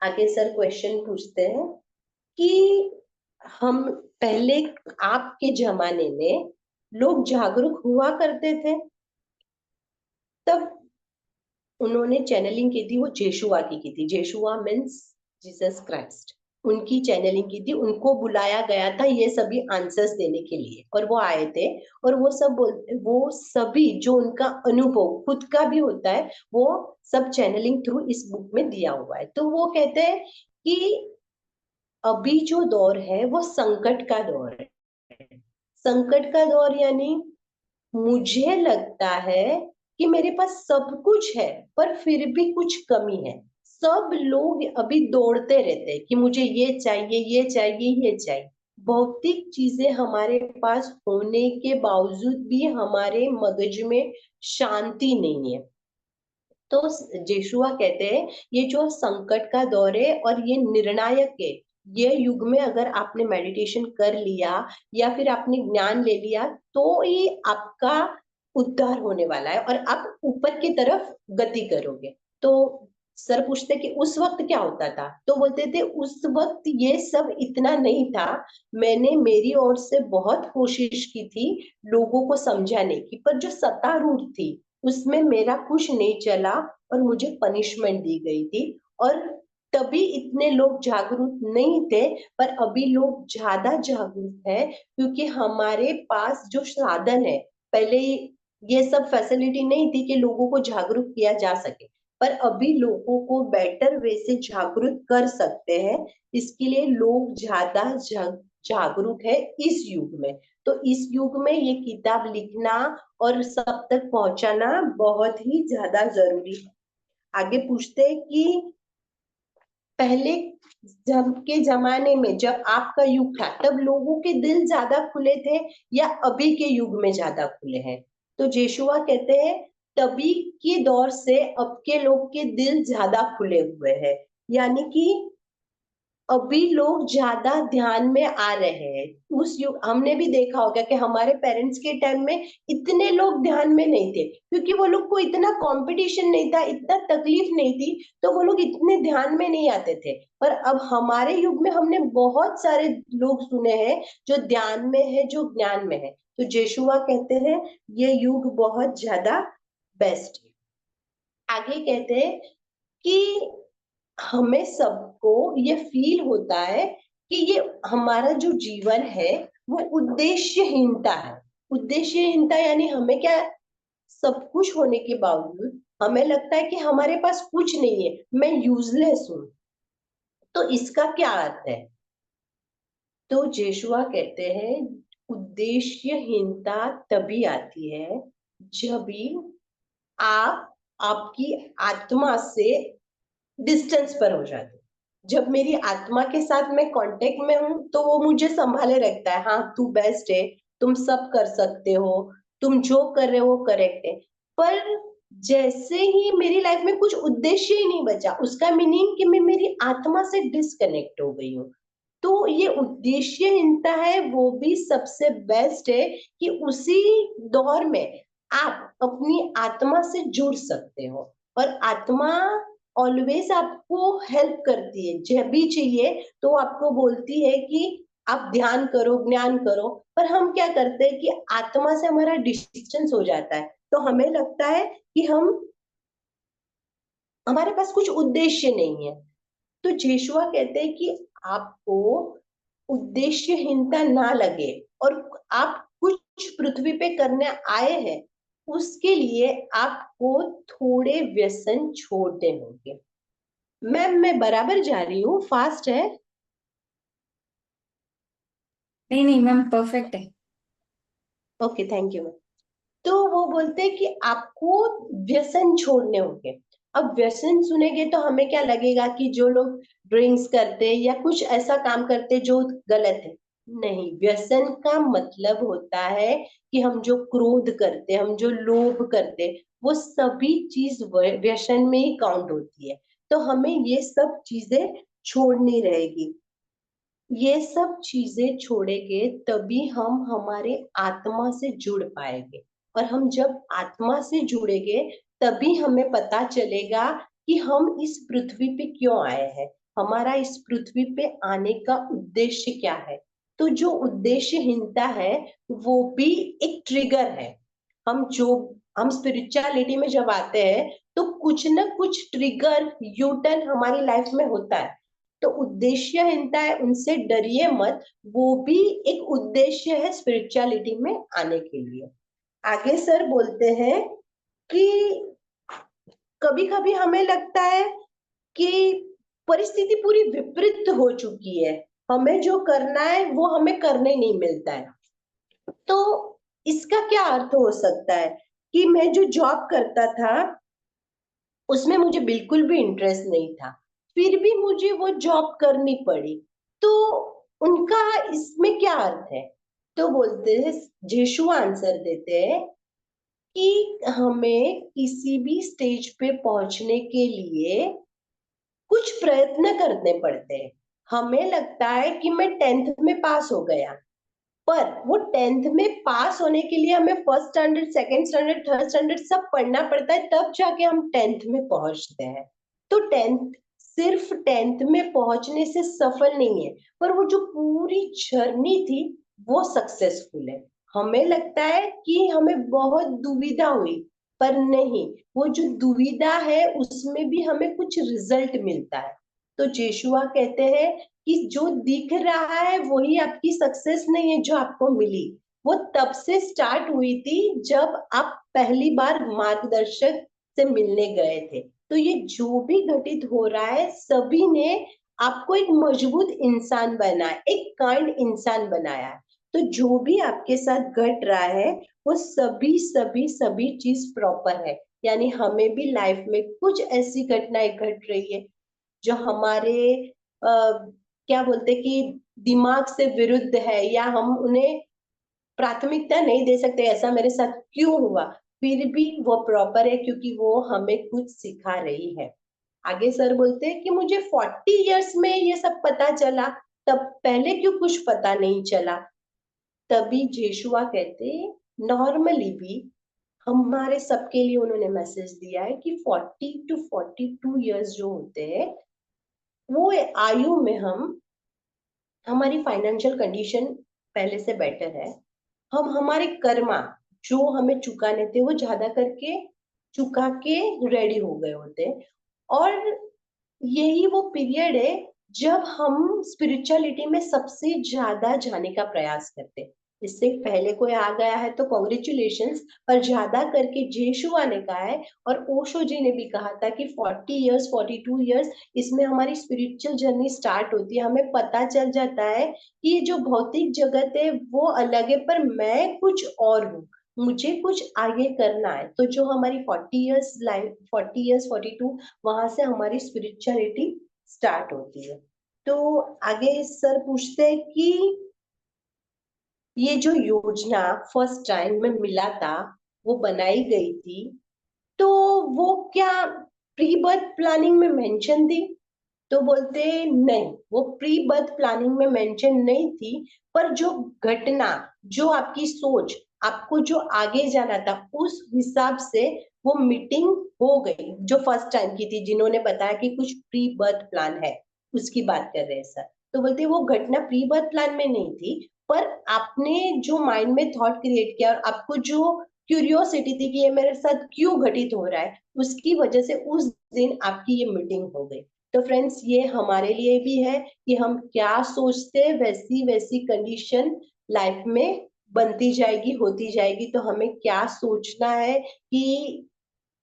आगे सर क्वेश्चन पूछते हैं कि हम पहले, आपके जमाने में लोग जागरूक हुआ करते थे, तब उन्होंने चैनलिंग की थी, वो जेशुआ की थी। जेशुआ मीन्स जीसस क्राइस्ट। उनकी चैनलिंग की थी, उनको बुलाया गया था ये सभी आंसर्स देने के लिए, और वो आए थे। और वो सब वो सभी जो उनका अनुभव खुद का भी होता है, वो सब चैनलिंग थ्रू इस बुक में दिया हुआ है। तो वो कहते हैं कि अभी जो दौर है वो संकट का दौर है। संकट का दौर यानी मुझे लगता है कि मेरे पास सब कुछ है, पर फिर भी कुछ कमी है। सब लोग अभी दौड़ते रहते हैं कि मुझे ये चाहिए, ये चाहिए, ये चाहिए। भौतिक चीजें हमारे पास होने के बावजूद भी हमारे मगज में शांति नहीं है। तो जेशुआ कहते हैं ये जो संकट का दौर है और ये निर्णायक है। ये युग में अगर आपने मेडिटेशन कर लिया या फिर आपने ज्ञान ले लिया, तो ये आपका उद्धार होने वाला है और आप ऊपर की तरफ गति करोगे। तो सर पूछते कि उस वक्त क्या होता था, तो बोलते थे उस वक्त ये सब इतना नहीं था। मैंने मेरी ओर से बहुत कोशिश की थी लोगों को समझाने की, पर जो सत्तारूढ़ थी उसमें मेरा कुछ नहीं चला और मुझे पनिशमेंट दी गई थी। और तभी इतने लोग जागरूक नहीं थे, पर अभी लोग ज्यादा जागरूक है, क्योंकि हमारे पास जो साधन है, पहले ये सब फैसिलिटी नहीं थी कि लोगों को जागरूक किया जा सके, पर अभी लोगों को बेटर वे से जागरूक कर सकते हैं। इसके लिए लोग ज्यादा जागरूक है इस युग में। तो इस युग में ये किताब लिखना और सब तक पहुंचाना बहुत ही ज्यादा जरूरी है। आगे पूछते हैं कि पहले जब के जमाने में जब आपका युग था तब लोगों के दिल ज्यादा खुले थे या अभी के युग में ज्यादा खुले हैं? तो जेशुआ कहते हैं तभी के दौर से अब के लोग के दिल ज्यादा खुले हुए हैं, यानी कि अभी लोग ज्यादा ध्यान में आ रहे हैं। उस युग हमने भी देखा होगा कि हमारे पेरेंट्स के टाइम में इतने लोग ध्यान में नहीं थे, क्योंकि वो लोग को इतना कंपटीशन नहीं था, इतना तकलीफ नहीं थी, तो वो लोग इतने ध्यान में नहीं आते थे। पर अब हमारे युग में हमने बहुत सारे लोग सुने हैं जो ध्यान में है, जो ज्ञान में है। तो जेशुआ कहते हैं ये युग बहुत ज्यादा बेस्ट है। आगे कहते हैं कि हमें सबको ये फील होता है कि ये हमारा जो जीवन है वो उद्देश्यहीनता है। उद्देश्यहीनता यानी हमें क्या, सब कुछ होने के बावजूद हमें लगता है कि हमारे पास कुछ नहीं है, मैं यूजलेस हूं। तो इसका क्या अर्थ है? तो जेशुआ कहते हैं उद्देश्यहीनता तभी आती है जब भी आप आपकी आत्मा से डिस्टेंस पर हो जाते। जब मेरी आत्मा के साथ मैं कांटेक्ट में हूं तो वो मुझे संभाले रखता है, हाँ तू बेस्ट है, तुम सब कर सकते हो, तुम जो कर रहे हो वो करेक्ट है। पर जैसे ही मेरी लाइफ में कुछ उद्देश्य ही नहीं बचा, उसका मीनिंग कि मैं मेरी आत्मा से डिस्कनेक्ट हो गई हूँ। तो ये उद्देश्यहीनता है, वो भी सबसे बेस्ट है कि उसी दौर में आप अपनी आत्मा से जुड़ सकते हो। और आत्मा ऑलवेज आपको हेल्प करती है, जब भी चाहिए तो वो आपको बोलती है कि आप ध्यान करो, ज्ञान करो। पर हम क्या करते हैं कि आत्मा से हमारा डिस्टेंस हो जाता है, तो हमें लगता है कि हमारे पास कुछ उद्देश्य नहीं है। तो जेशुआ कहते हैं कि आपको उद्देश्यहीनता ना लगे और आप कुछ पृथ्वी पे करने आए हैं, उसके लिए आपको थोड़े व्यसन छोड़ने होंगे। मैम मैं बराबर जा रही हूँ, फास्ट है? नहीं नहीं मैम, परफेक्ट है। Okay, thank you ma'am. तो वो बोलते हैं कि आपको व्यसन छोड़ने होंगे। अब व्यसन सुनेंगे तो हमें क्या लगेगा कि जो लोग ड्रिंक्स करते हैं या कुछ ऐसा काम करते हैं जो गलत है। नहीं, व्यसन का मतलब होता है कि हम जो क्रोध करते, हम जो लोभ करते, वो सभी चीज व्यसन में ही काउंट होती है। तो हमें ये सब चीजें छोड़नी रहेगी। ये सब चीजें छोड़ेंगे तभी हम हमारे आत्मा से जुड़ पाएंगे। और हम जब आत्मा से जुड़ेंगे तभी हमें पता चलेगा कि हम इस पृथ्वी पे क्यों आए हैं, हमारा इस पृथ्वी पे आने का उद्देश्य क्या है। तो जो उद्देश्यहीनता है वो भी एक ट्रिगर है। हम स्पिरिचुअलिटी में जब आते हैं तो कुछ ना कुछ ट्रिगर, यूटर्न हमारी लाइफ में होता है। तो उद्देश्यहीनता है, उनसे डरिए मत, वो भी एक उद्देश्य है स्पिरिचुअलिटी में आने के लिए। आगे सर बोलते हैं कि कभी कभी हमें लगता है कि परिस्थिति पूरी विपरीत हो चुकी है, हमें जो करना है वो हमें करने नहीं मिलता है। तो इसका क्या अर्थ हो सकता है कि मैं जो जॉब करता था उसमें मुझे बिल्कुल भी इंटरेस्ट नहीं था, फिर भी मुझे वो जॉब करनी पड़ी। तो उनका इसमें क्या अर्थ है? तो बोलते हैं, यीशु आंसर देते हैं कि हमें किसी भी स्टेज पे पहुंचने के लिए कुछ प्रयत्न करने पड़ते हैं। हमें लगता है कि मैं 10th में पास हो गया, पर वो 10th में पास होने के लिए हमें first standard, second standard, third standard सब पढ़ना पड़ता है, तब जाके हम 10th में पहुंचते हैं। तो 10th, सिर्फ 10th में पहुंचने से सफल नहीं है, पर वो जो पूरी जर्नी थी वो सक्सेसफुल है। हमें लगता है कि हमें बहुत दुविधा हुई, पर नहीं, वो जो दुविधा है उसमें भी हमें कुछ रिजल्ट मिलता है। तो जेशुआ कहते हैं कि जो दिख रहा है वही आपकी सक्सेस नहीं है जो आपको मिली, वो तब से स्टार्ट हुई थी जब आप पहली बार मार्गदर्शक से मिलने गए थे। तो ये जो भी घटित हो रहा है सभी ने आपको एक मजबूत इंसान बनाया, एक काइंड इंसान बनाया है। तो जो भी आपके साथ घट रहा है वो सभी सभी सभी चीज प्रॉपर है। यानी हमें भी लाइफ में कुछ ऐसी घटनाएं घट रही है जो हमारे क्या बोलते कि दिमाग से विरुद्ध है, या हम उन्हें प्राथमिकता नहीं दे सकते ऐसा मेरे साथ क्यों हुआ, फिर भी वो प्रॉपर है क्योंकि वो हमें कुछ सिखा रही है। आगे सर बोलते हैं कि मुझे 40 इयर्स में ये सब पता चला, तब पहले क्यों कुछ पता नहीं चला। तभी जेशुआ कहते नॉर्मली भी हमारे सबके लिए उन्होंने मैसेज दिया है कि 40 टू 42 इयर्स जो होते हैं वो आयु में हम हमारी फाइनेंशियल कंडीशन पहले से बेटर है, हम हमारे कर्मा जो हमें चुकाने थे वो ज्यादा करके चुका के रेडी हो गए होते हैं। और यही वो पीरियड है जब हम स्पिरिचुअलिटी में सबसे ज्यादा जाने का प्रयास करते हैं। इससे पहले कोई आ गया है तो कॉन्ग्रेचुलेशंस, पर ज्यादा करके जेशुआ ने कहा है और ओशो जी ने भी कहा था कि 40 इयर्स 42 इयर्स इसमें हमारी स्पिरिचुअल जर्नी स्टार्ट होती है। हमें पता चल जाता है कि ये जो भौतिक जगत है वो अलग है पर मैं कुछ और हूँ, मुझे कुछ आगे करना है। तो जो हमारी 40 इयर्स लाइफ 40 इयर्स 42 वहां से हमारी स्पिरिचुअलिटी स्टार्ट होती है। तो आगे सर पूछते हैं कि ये जो योजना फर्स्ट टाइम में मिला था वो बनाई गई थी, तो वो क्या प्री बर्थ प्लानिंग में मेंशन थी। तो बोलते नहीं, वो प्री बर्थ प्लानिंग में मेंशन नहीं थी, पर जो घटना, जो आपकी सोच, आपको जो आगे जाना था उस हिसाब से वो मीटिंग हो गई जो फर्स्ट टाइम की थी। जिन्होंने बताया कि कुछ प्री बर्थ प्लान है उसकी बात कर रहे हैं सर। तो बोलते वो घटना प्री बर्थ प्लान में नहीं थी, पर आपने जो माइंड में थॉट क्रिएट किया और आपको जो क्यूरियोसिटी थी कि ये मेरे साथ क्यों घटित हो रहा है, उसकी वजह से उस दिन आपकी ये मीटिंग हो गई। तो फ्रेंड्स ये हमारे लिए भी है कि हम क्या सोचते हैं वैसी वैसी कंडीशन लाइफ में बनती जाएगी, होती जाएगी। तो हमें क्या सोचना है कि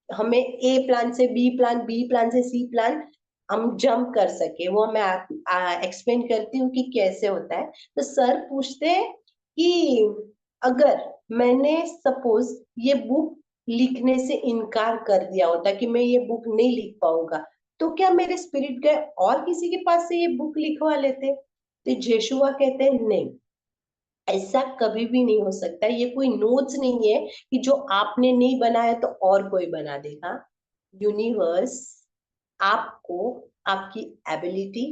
हमें ए प्लान से बी प्लान, बी प्लान से सी प्लान हम जंप कर सके, वो मैं एक्सप्लेन करती हूँ कि कैसे होता है। तो सर पूछते हैं कि अगर मैंने सपोज ये बुक लिखने से इनकार कर दिया होता कि मैं ये बुक नहीं लिख पाऊंगा, तो क्या मेरे स्पिरिट गए और किसी के पास से ये बुक लिखवा लेते। तो जेशुआ कहते हैं नहीं, ऐसा कभी भी नहीं हो सकता। ये कोई नोट्स नहीं है कि जो आपने नहीं बनाया तो और कोई बना देगा। यूनिवर्स आपको आपकी एबिलिटी,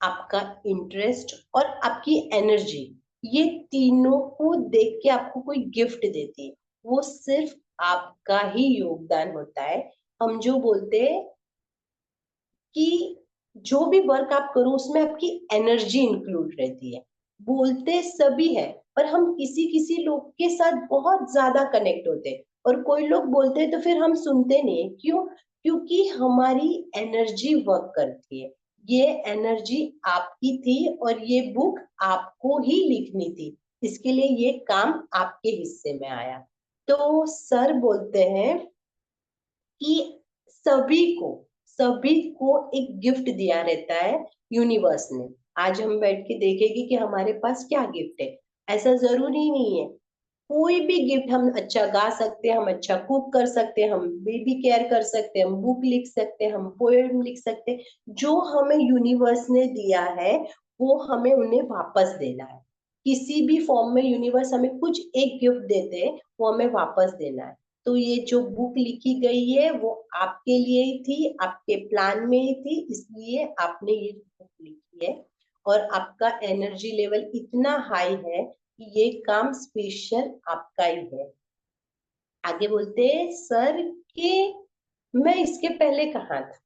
आपका इंटरेस्ट और आपकी एनर्जी, ये तीनों को देख के आपको कोई गिफ्ट देती है। वो सिर्फ आपका ही योगदान होता है। हम जो बोलते हैं कि जो भी वर्क आप करो उसमें आपकी एनर्जी इंक्लूड रहती है। बोलते सभी है पर हम किसी किसी लोग के साथ बहुत ज्यादा कनेक्ट होते हैं, और कोई लोग बोलते हैं तो फिर हम सुनते नहीं है। क्यों? क्योंकि हमारी एनर्जी वर्क करती है। ये एनर्जी आपकी थी और ये बुक आपको ही लिखनी थी, इसके लिए ये काम आपके हिस्से में आया। तो सर बोलते हैं कि सभी को सभी को एक गिफ्ट दिया रहता है यूनिवर्स ने। आज हम बैठ के देखेंगे कि हमारे पास क्या गिफ्ट है। ऐसा जरूरी नहीं है, कोई भी गिफ्ट। हम अच्छा गा सकते हैं, हम अच्छा कुक कर सकते हैं, हम बेबी केयर कर सकते हैं, हम बुक लिख सकते हैं, हम पोएम लिख सकते हैं। जो हमें यूनिवर्स ने दिया है वो हमें उन्हें वापस देना है। किसी भी फॉर्म में यूनिवर्स हमें कुछ एक गिफ्ट देते हैं, वो हमें वापस देना है। तो ये जो बुक लिखी गई है वो आपके लिए ही थी, आपके प्लान में ही थी, इसलिए आपने ये बुक लिखी है। और आपका एनर्जी लेवल इतना हाई है कि ये काम स्पेशल आपका ही है। आगे बोलते हैं सर कि मैं इसके पहले कहाँ था।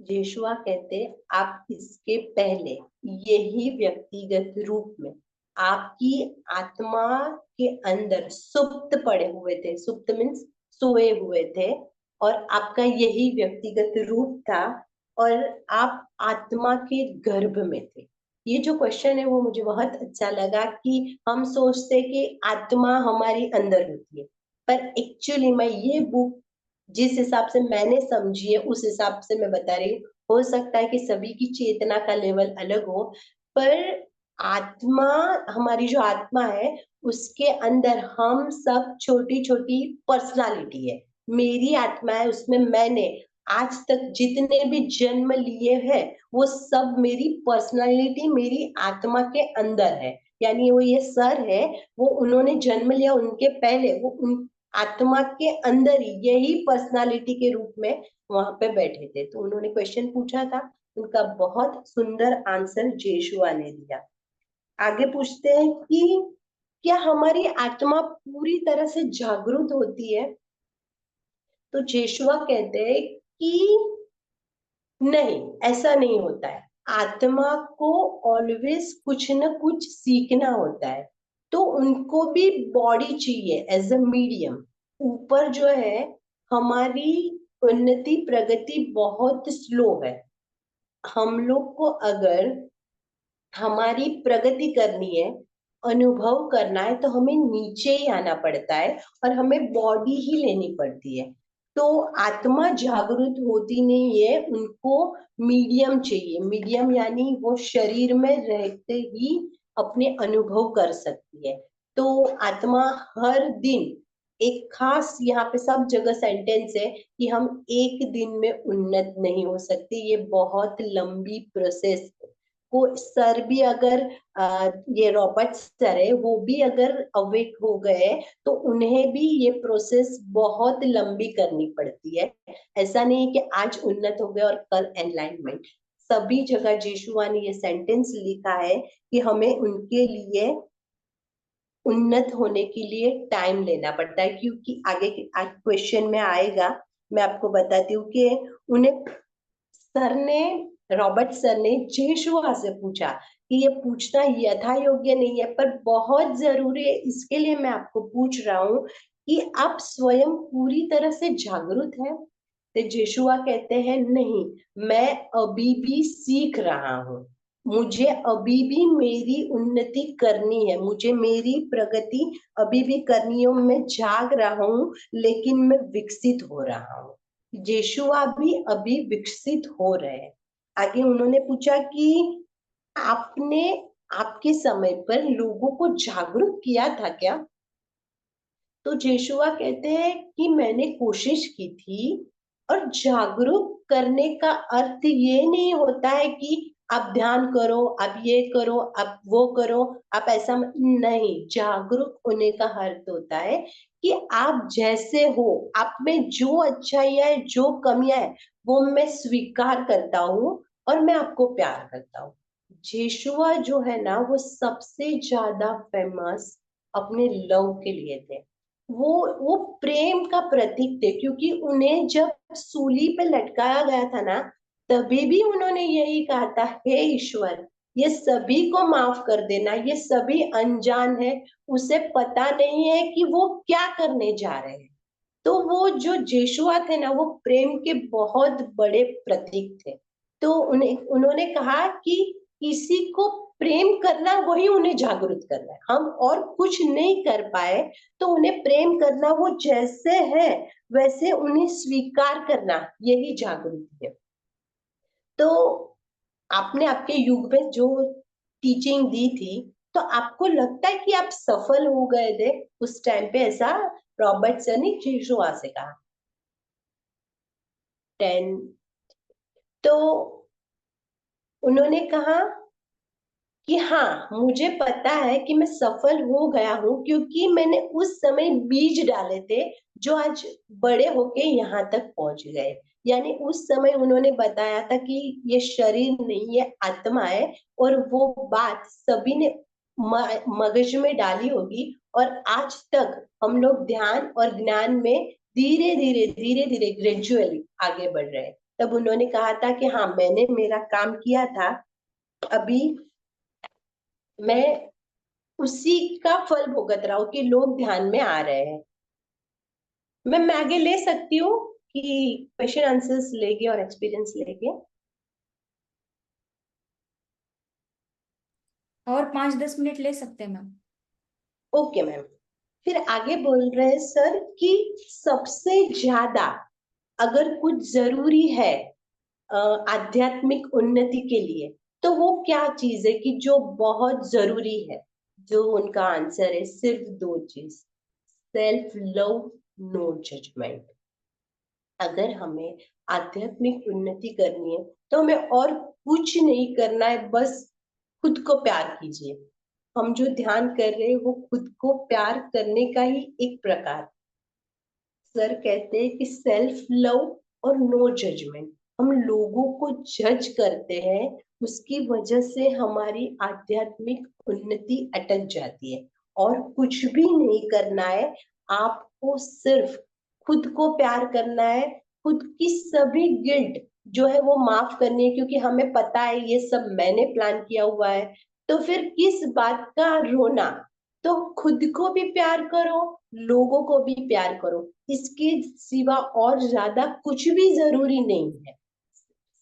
यीशुआ कहते आप इसके पहले यही व्यक्तिगत रूप में आपकी आत्मा के अंदर सुप्त पड़े हुए थे। सुप्त मीन्स सोए हुए थे, और आपका यही व्यक्तिगत रूप था, और आप आत्मा के गर्भ में थे। ये जो क्वेश्चन है वो मुझे बहुत अच्छा लगा कि हम सोचते कि आत्मा हमारी अंदर होती है, पर एक्चुअली मैं ये बुक जिस हिसाब से मैंने समझी है उस हिसाब से मैं बता रही हूँ। हो सकता है कि सभी की चेतना का लेवल अलग हो, पर आत्मा, हमारी जो आत्मा है उसके अंदर हम सब छोटी छोटी पर्सनालिटी है। मेरी आत्मा है, उसमें मैंने आज तक जितने भी जन्म लिए हैं वो सब मेरी पर्सनालिटी मेरी आत्मा के अंदर है। यानी वो ये सर है, वो उन्होंने जन्म लिया, उनके पहले वो उन आत्मा के अंदर ही यही पर्सनालिटी के रूप में वहां पे बैठे थे। तो उन्होंने क्वेश्चन पूछा था, उनका बहुत सुंदर आंसर जेशुआ ने दिया। आगे पूछते हैं कि क्या हमारी आत्मा पूरी तरह से जागरूक होती है? तो जेशुआ कहते हैं कि नहीं, ऐसा नहीं होता है। आत्मा को ऑलवेज कुछ न कुछ सीखना होता है, तो उनको भी बॉडी चाहिए एज अ मीडियम। ऊपर जो है हमारी उन्नति प्रगति बहुत स्लो है। हम लोग को अगर हमारी प्रगति करनी है, अनुभव करना है, तो हमें नीचे ही आना पड़ता है और हमें बॉडी ही लेनी पड़ती है। तो आत्मा जागरूक होती नहीं है, उनको मीडियम चाहिए। मीडियम यानी वो शरीर में रहते ही अपने अनुभव कर सकती है। तो आत्मा हर दिन एक खास, यहाँ पे सब जगह सेंटेंस है कि हम एक दिन में उन्नत नहीं हो सकते, ये बहुत लंबी प्रोसेस है। वो सर भी अगर ये रॉबर्ट सर है, वो भी अगर अवेक हो गए तो उन्हें भी ये प्रोसेस बहुत लंबी करनी पड़ती है। ऐसा नहीं है कि आज उन्नत हो गए और कल एनलाइनमेंट। सभी जगह यीशुआ ने ये सेंटेंस लिखा है कि हमें उनके लिए उन्नत होने के लिए टाइम लेना पड़ता है, क्योंकि आगे क्वेश्चन में आएगा। मैं आपको बताती हूँ कि उन्हें सर ने रॉबर्ट सर ने जेशुआ से पूछा कि ये पूछना यथा योग्य नहीं है पर बहुत जरूरी है, इसके लिए मैं आपको पूछ रहा हूँ कि आप स्वयं पूरी तरह से जागरूक हैं? तो जेशुआ कहते हैं नहीं, मैं अभी भी सीख रहा हूँ। मुझे अभी भी मेरी उन्नति करनी है, मुझे मेरी प्रगति अभी भी करनी है। मैं जाग रहा हूँ लेकिन मैं विकसित हो रहा हूँ। यीशुआ भी अभी विकसित हो रहे हैं। आगे उन्होंने पूछा कि आपने आपके समय पर लोगों को जागरूक किया था क्या? तो यीशुआ कहते हैं कि मैंने कोशिश की थी। और जागरूक करने का अर्थ ये नहीं होता है कि आप ध्यान करो, आप ये करो, आप वो करो, आप ऐसा नहीं। जागरूक होने का अर्थ होता है कि आप जैसे हो, आप में जो अच्छाइयाँ है, जो कमियां है, वो मैं स्वीकार करता हूँ और मैं आपको प्यार करता हूँ। यीशुआ जो है ना, वो सबसे ज्यादा फेमस अपने लव के लिए थे। वो प्रेम का प्रतीक थे, क्योंकि उन्हें जब सूली पे लटकाया गया था ना, तभी भी उन्होंने यही कहा था, हे ईश्वर, ये सभी को माफ कर देना, ये सभी अनजान है, उसे पता नहीं है कि वो क्या करने जा रहे हैं। तो वो जो यीशुआ थे ना, वो प्रेम के बहुत बड़े प्रतीक थे। तो उन्होंने कहा कि किसी को प्रेम करना वही उन्हें जागरूक करना है। हम और कुछ नहीं कर पाए तो उन्हें प्रेम करना, वो जैसे है वैसे उन्हें स्वीकार करना, यही जागृति है। तो आपने आपके युग में जो टीचिंग दी थी, तो आपको लगता है कि आप सफल हो गए थे उस टाइम पे? ऐसा रॉबर्ट सर ने यीशुआ से कहा। 10। तो उन्होंने कहा कि हाँ, मुझे पता है कि मैं सफल हो गया हूँ, क्योंकि मैंने उस समय बीज डाले थे जो आज बड़े होके यहाँ तक पहुंच गए। यानी उस समय उन्होंने बताया था कि ये शरीर नहीं, ये आत्मा है। और वो बात सभी ने मगज में डाली होगी, और आज तक हम लोग ध्यान और ज्ञान में धीरे धीरे ग्रेजुअली आगे बढ़ रहे हैं। तब उन्होंने कहा था कि हाँ, मैंने मेरा काम किया था, अभी मैं उसी का फल भुगत रहा हूँ कि लोग ध्यान में आ रहे हैं। मैं आगे ले सकती हूँ कि क्वेश्चन आंसर्स लेके और एक्सपीरियंस लेके। और 5-10 मिनट ले सकते हैं मैम। Okay ma'am. फिर आगे बोल रहे हैं सर कि सबसे ज्यादा अगर कुछ जरूरी है आध्यात्मिक उन्नति के लिए, तो वो क्या चीज है कि जो बहुत जरूरी है? जो उनका आंसर है सिर्फ 2 चीज, सेल्फ लव, नो जजमेंट। अगर हमें आध्यात्मिक उन्नति करनी है तो हमें और कुछ नहीं करना है, बस खुद को प्यार कीजिए। हम जो ध्यान कर रहे हैं वो खुद को प्यार करने का ही एक प्रकार। सर कहते हैं कि सेल्फ लव और नो जजमेंट। हम लोगों को जज करते हैं, उसकी वजह से हमारी आध्यात्मिक उन्नति अटक जाती है। और कुछ भी नहीं करना है, आपको सिर्फ खुद को प्यार करना है, खुद की सभी गिल्ट जो है वो माफ करनी है, क्योंकि हमें पता है ये सब मैंने प्लान किया हुआ है। तो फिर किस बात का रोना? तो खुद को भी प्यार करो, लोगों को भी प्यार करो, इसके सिवा और ज्यादा कुछ भी जरूरी नहीं है।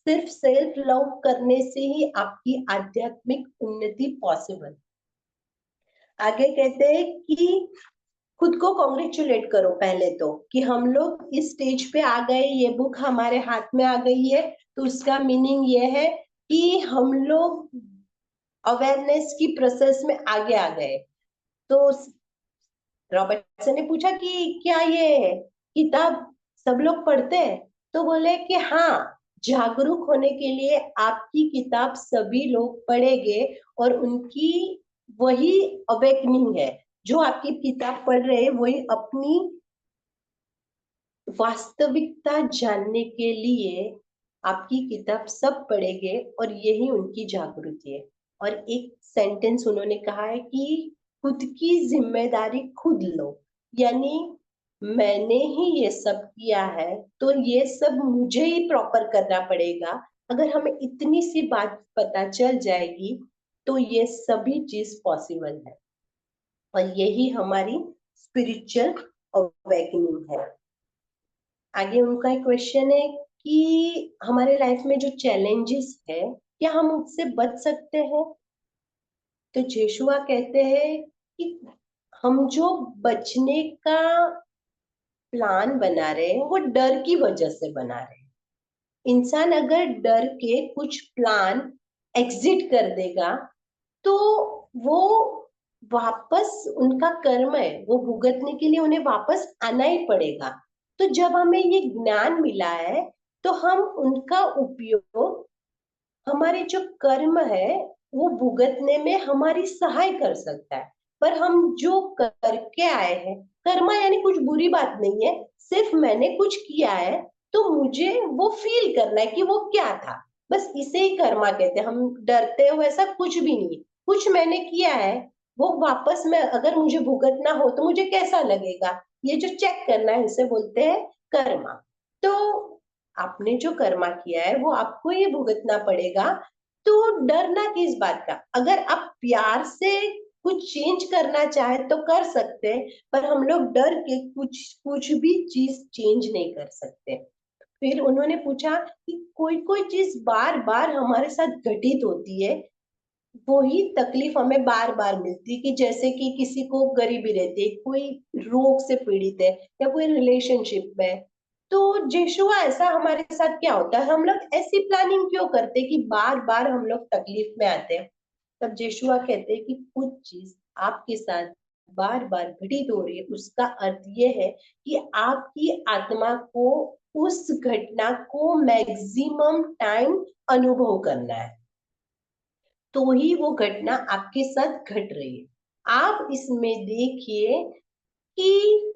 सिर्फ सेल्फ लव करने से ही आपकी आध्यात्मिक उन्नति पॉसिबल। आगे कहते हैं कि खुद को कॉन्ग्रेचुलेट करो पहले तो, कि हम लोग इस स्टेज पे आ गए, ये बुक हमारे हाथ में आ गई है। तो उसका मीनिंग ये है कि हम लोग अवेयरनेस की प्रोसेस में आगे आ गए। तो रॉबर्टसन ने पूछा कि क्या ये किताब सब लोग पढ़ते हैं? तो बोले कि हाँ, जागरूक होने के लिए आपकी किताब सभी लोग पढ़ेंगे, और उनकी वही अवेकनिंग है। जो आपकी किताब पढ़ रहे हैं वही अपनी वास्तविकता जानने के लिए आपकी किताब सब पढ़ेंगे, और यही उनकी जागृति है। और एक सेंटेंस उन्होंने कहा है कि खुद की जिम्मेदारी खुद लो, यानी मैंने ही ये सब किया है तो ये सब मुझे ही प्रॉपर करना पड़ेगा। अगर हमें इतनी सी बात पता चल जाएगी तो ये सभी चीज पॉसिबल है, और यही हमारी स्पिरिचुअल अवेकनिंग है। आगे उनका एक क्वेश्चन है कि हमारे लाइफ में जो चैलेंजेस है, क्या हम उससे बच सकते हैं? तो यीशुआ कहते हैं कि हम जो बचने का प्लान बना रहे हैं वो डर की वजह से बना रहे हैं। इंसान अगर डर के कुछ प्लान एग्जिट कर देगा तो वो वापस, उनका कर्म है वो भुगतने के लिए उन्हें वापस आना ही पड़ेगा। तो जब हमें ये ज्ञान मिला है तो हम उनका उपयोग हमारे जो कर्म है वो भुगतने में हमारी सहाय कर सकता है। पर हम जो करके आए हैं, कर्मा यानी कुछ बुरी बात नहीं है, सिर्फ मैंने कुछ किया है तो मुझे वो फील करना है कि वो क्या था, बस इसे ही कर्मा कहते हैं। हम डरते हो ऐसा कुछ भी नहीं। कुछ मैंने किया है, वो वापस में अगर मुझे भुगतना हो तो मुझे कैसा लगेगा, ये जो चेक करना है इसे बोलते हैं कर्मा। तो आपने जो कर्मा किया है वो आपको ये भुगतना पड़ेगा। तो डरना किस बात का? अगर आप प्यार से कुछ चेंज करना चाहे तो कर सकते हैं, पर हम लोग डर के कुछ कुछ भी चीज चेंज नहीं कर सकते। फिर उन्होंने पूछा कि कोई कोई चीज बार बार हमारे साथ घटित होती है, वही तकलीफ हमें बार बार मिलती है, कि जैसे कि किसी को गरीबी रहती है, कोई रोग से पीड़ित है, या कोई रिलेशनशिप में। तो यीशुआ ऐसा हमारे साथ क्या होता है? हम लोग ऐसी प्लानिंग क्यों करते हैं कि बार बार हम लोग तकलीफ में आते हैं? तब यीशुआ कहते हैं कि कुछ चीज आपके साथ बार बार घटित हो रही है, उसका अर्थ ये है कि आपकी आत्मा को उस घटना को मैक्सिमम टाइम अनुभव करना है, तो ही वो घटना आपके साथ घट रही है। आप इसमें देखिए कि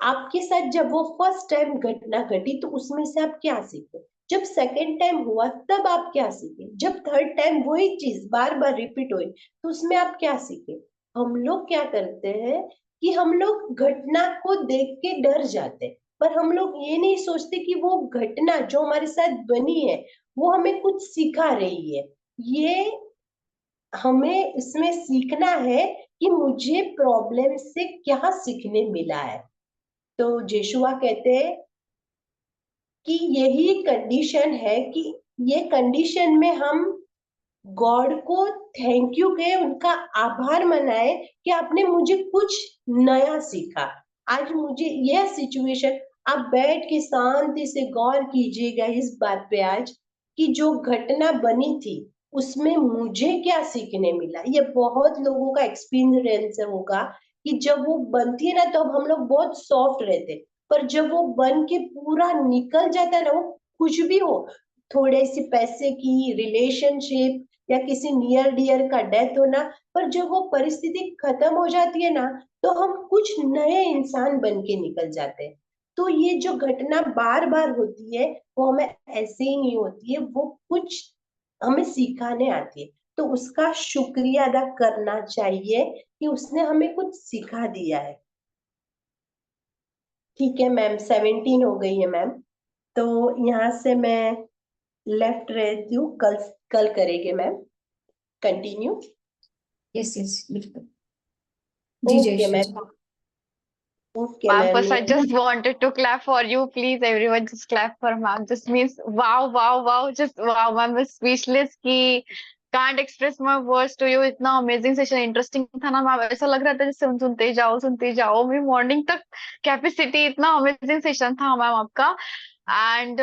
आपके साथ जब वो फर्स्ट टाइम घटना घटी तो उसमें से आप क्या सीखे, जब सेकेंड टाइम हुआ तब आप क्या सीखे, जब थर्ड टाइम वही चीज बार बार रिपीट हुई तो उसमें आप क्या सीखे? हम लोग क्या करते हैं कि हम लोग घटना को देख के डर जाते हैं, पर हम लोग ये नहीं सोचते कि वो घटना जो हमारे साथ बनी है वो हमें कुछ सिखा रही है। ये हमें इसमें सीखना है कि मुझे प्रॉब्लम से क्या सीखने मिला है। तो यीशुआ कहते हैं कि यही कंडीशन है, कि ये कंडीशन में हम गॉड को थैंक यू कहें, उनका आभार मनाए कि आपने मुझे कुछ नया सीखा। आज मुझे यह सिचुएशन, आप बैठ के शांति से गौर कीजिएगा इस बात पे आज, कि जो घटना बनी थी उसमें मुझे क्या सीखने मिला। ये बहुत लोगों का एक्सपीरियंस होगा कि जब वो बनती है ना तो अब हम लोग बहुत सॉफ्ट रहते, पर जब वो बन के पूरा निकल जाता है ना, वो कुछ भी हो, थोड़े से पैसे की रिलेशनशिप या किसी नियर डियर का डेथ होना, पर जब वो परिस्थिति खत्म हो जाती है ना, तो हम कुछ नए इंसान बन के निकल जाते हैं। तो ये जो घटना बार बार होती है वो हमें ऐसे ही नहीं होती है, वो कुछ हमें सिखाने आती है। तो उसका शुक्रिया अदा करना चाहिए कि उसने हमें कुछ सिखा दिया है। ठीक है मैम, 17 हो गई है मैम, तो यहाँ से मैं लेफ्ट रहती हूँ। कल कल करेंगे मैम, कंटिन्यू। यस यस बिल्कुल। जी okay Jayashree ji. Ma'am. Okay Ma'am, ma'am. first I just wanted to clap for you. Please, everyone, just clap for ma'am. Just means wow, wow, wow. Just wow, ma'am is speechless कि can't express my words to you. इतना amazing session, interesting था ना ma'am. ऐसा लग रहा था जैसे सुनते ही जाओ। मेरी मॉर्निंग तक कैपेसिटी, इतना अमेजिंग सेशन था मैम आपका। एंड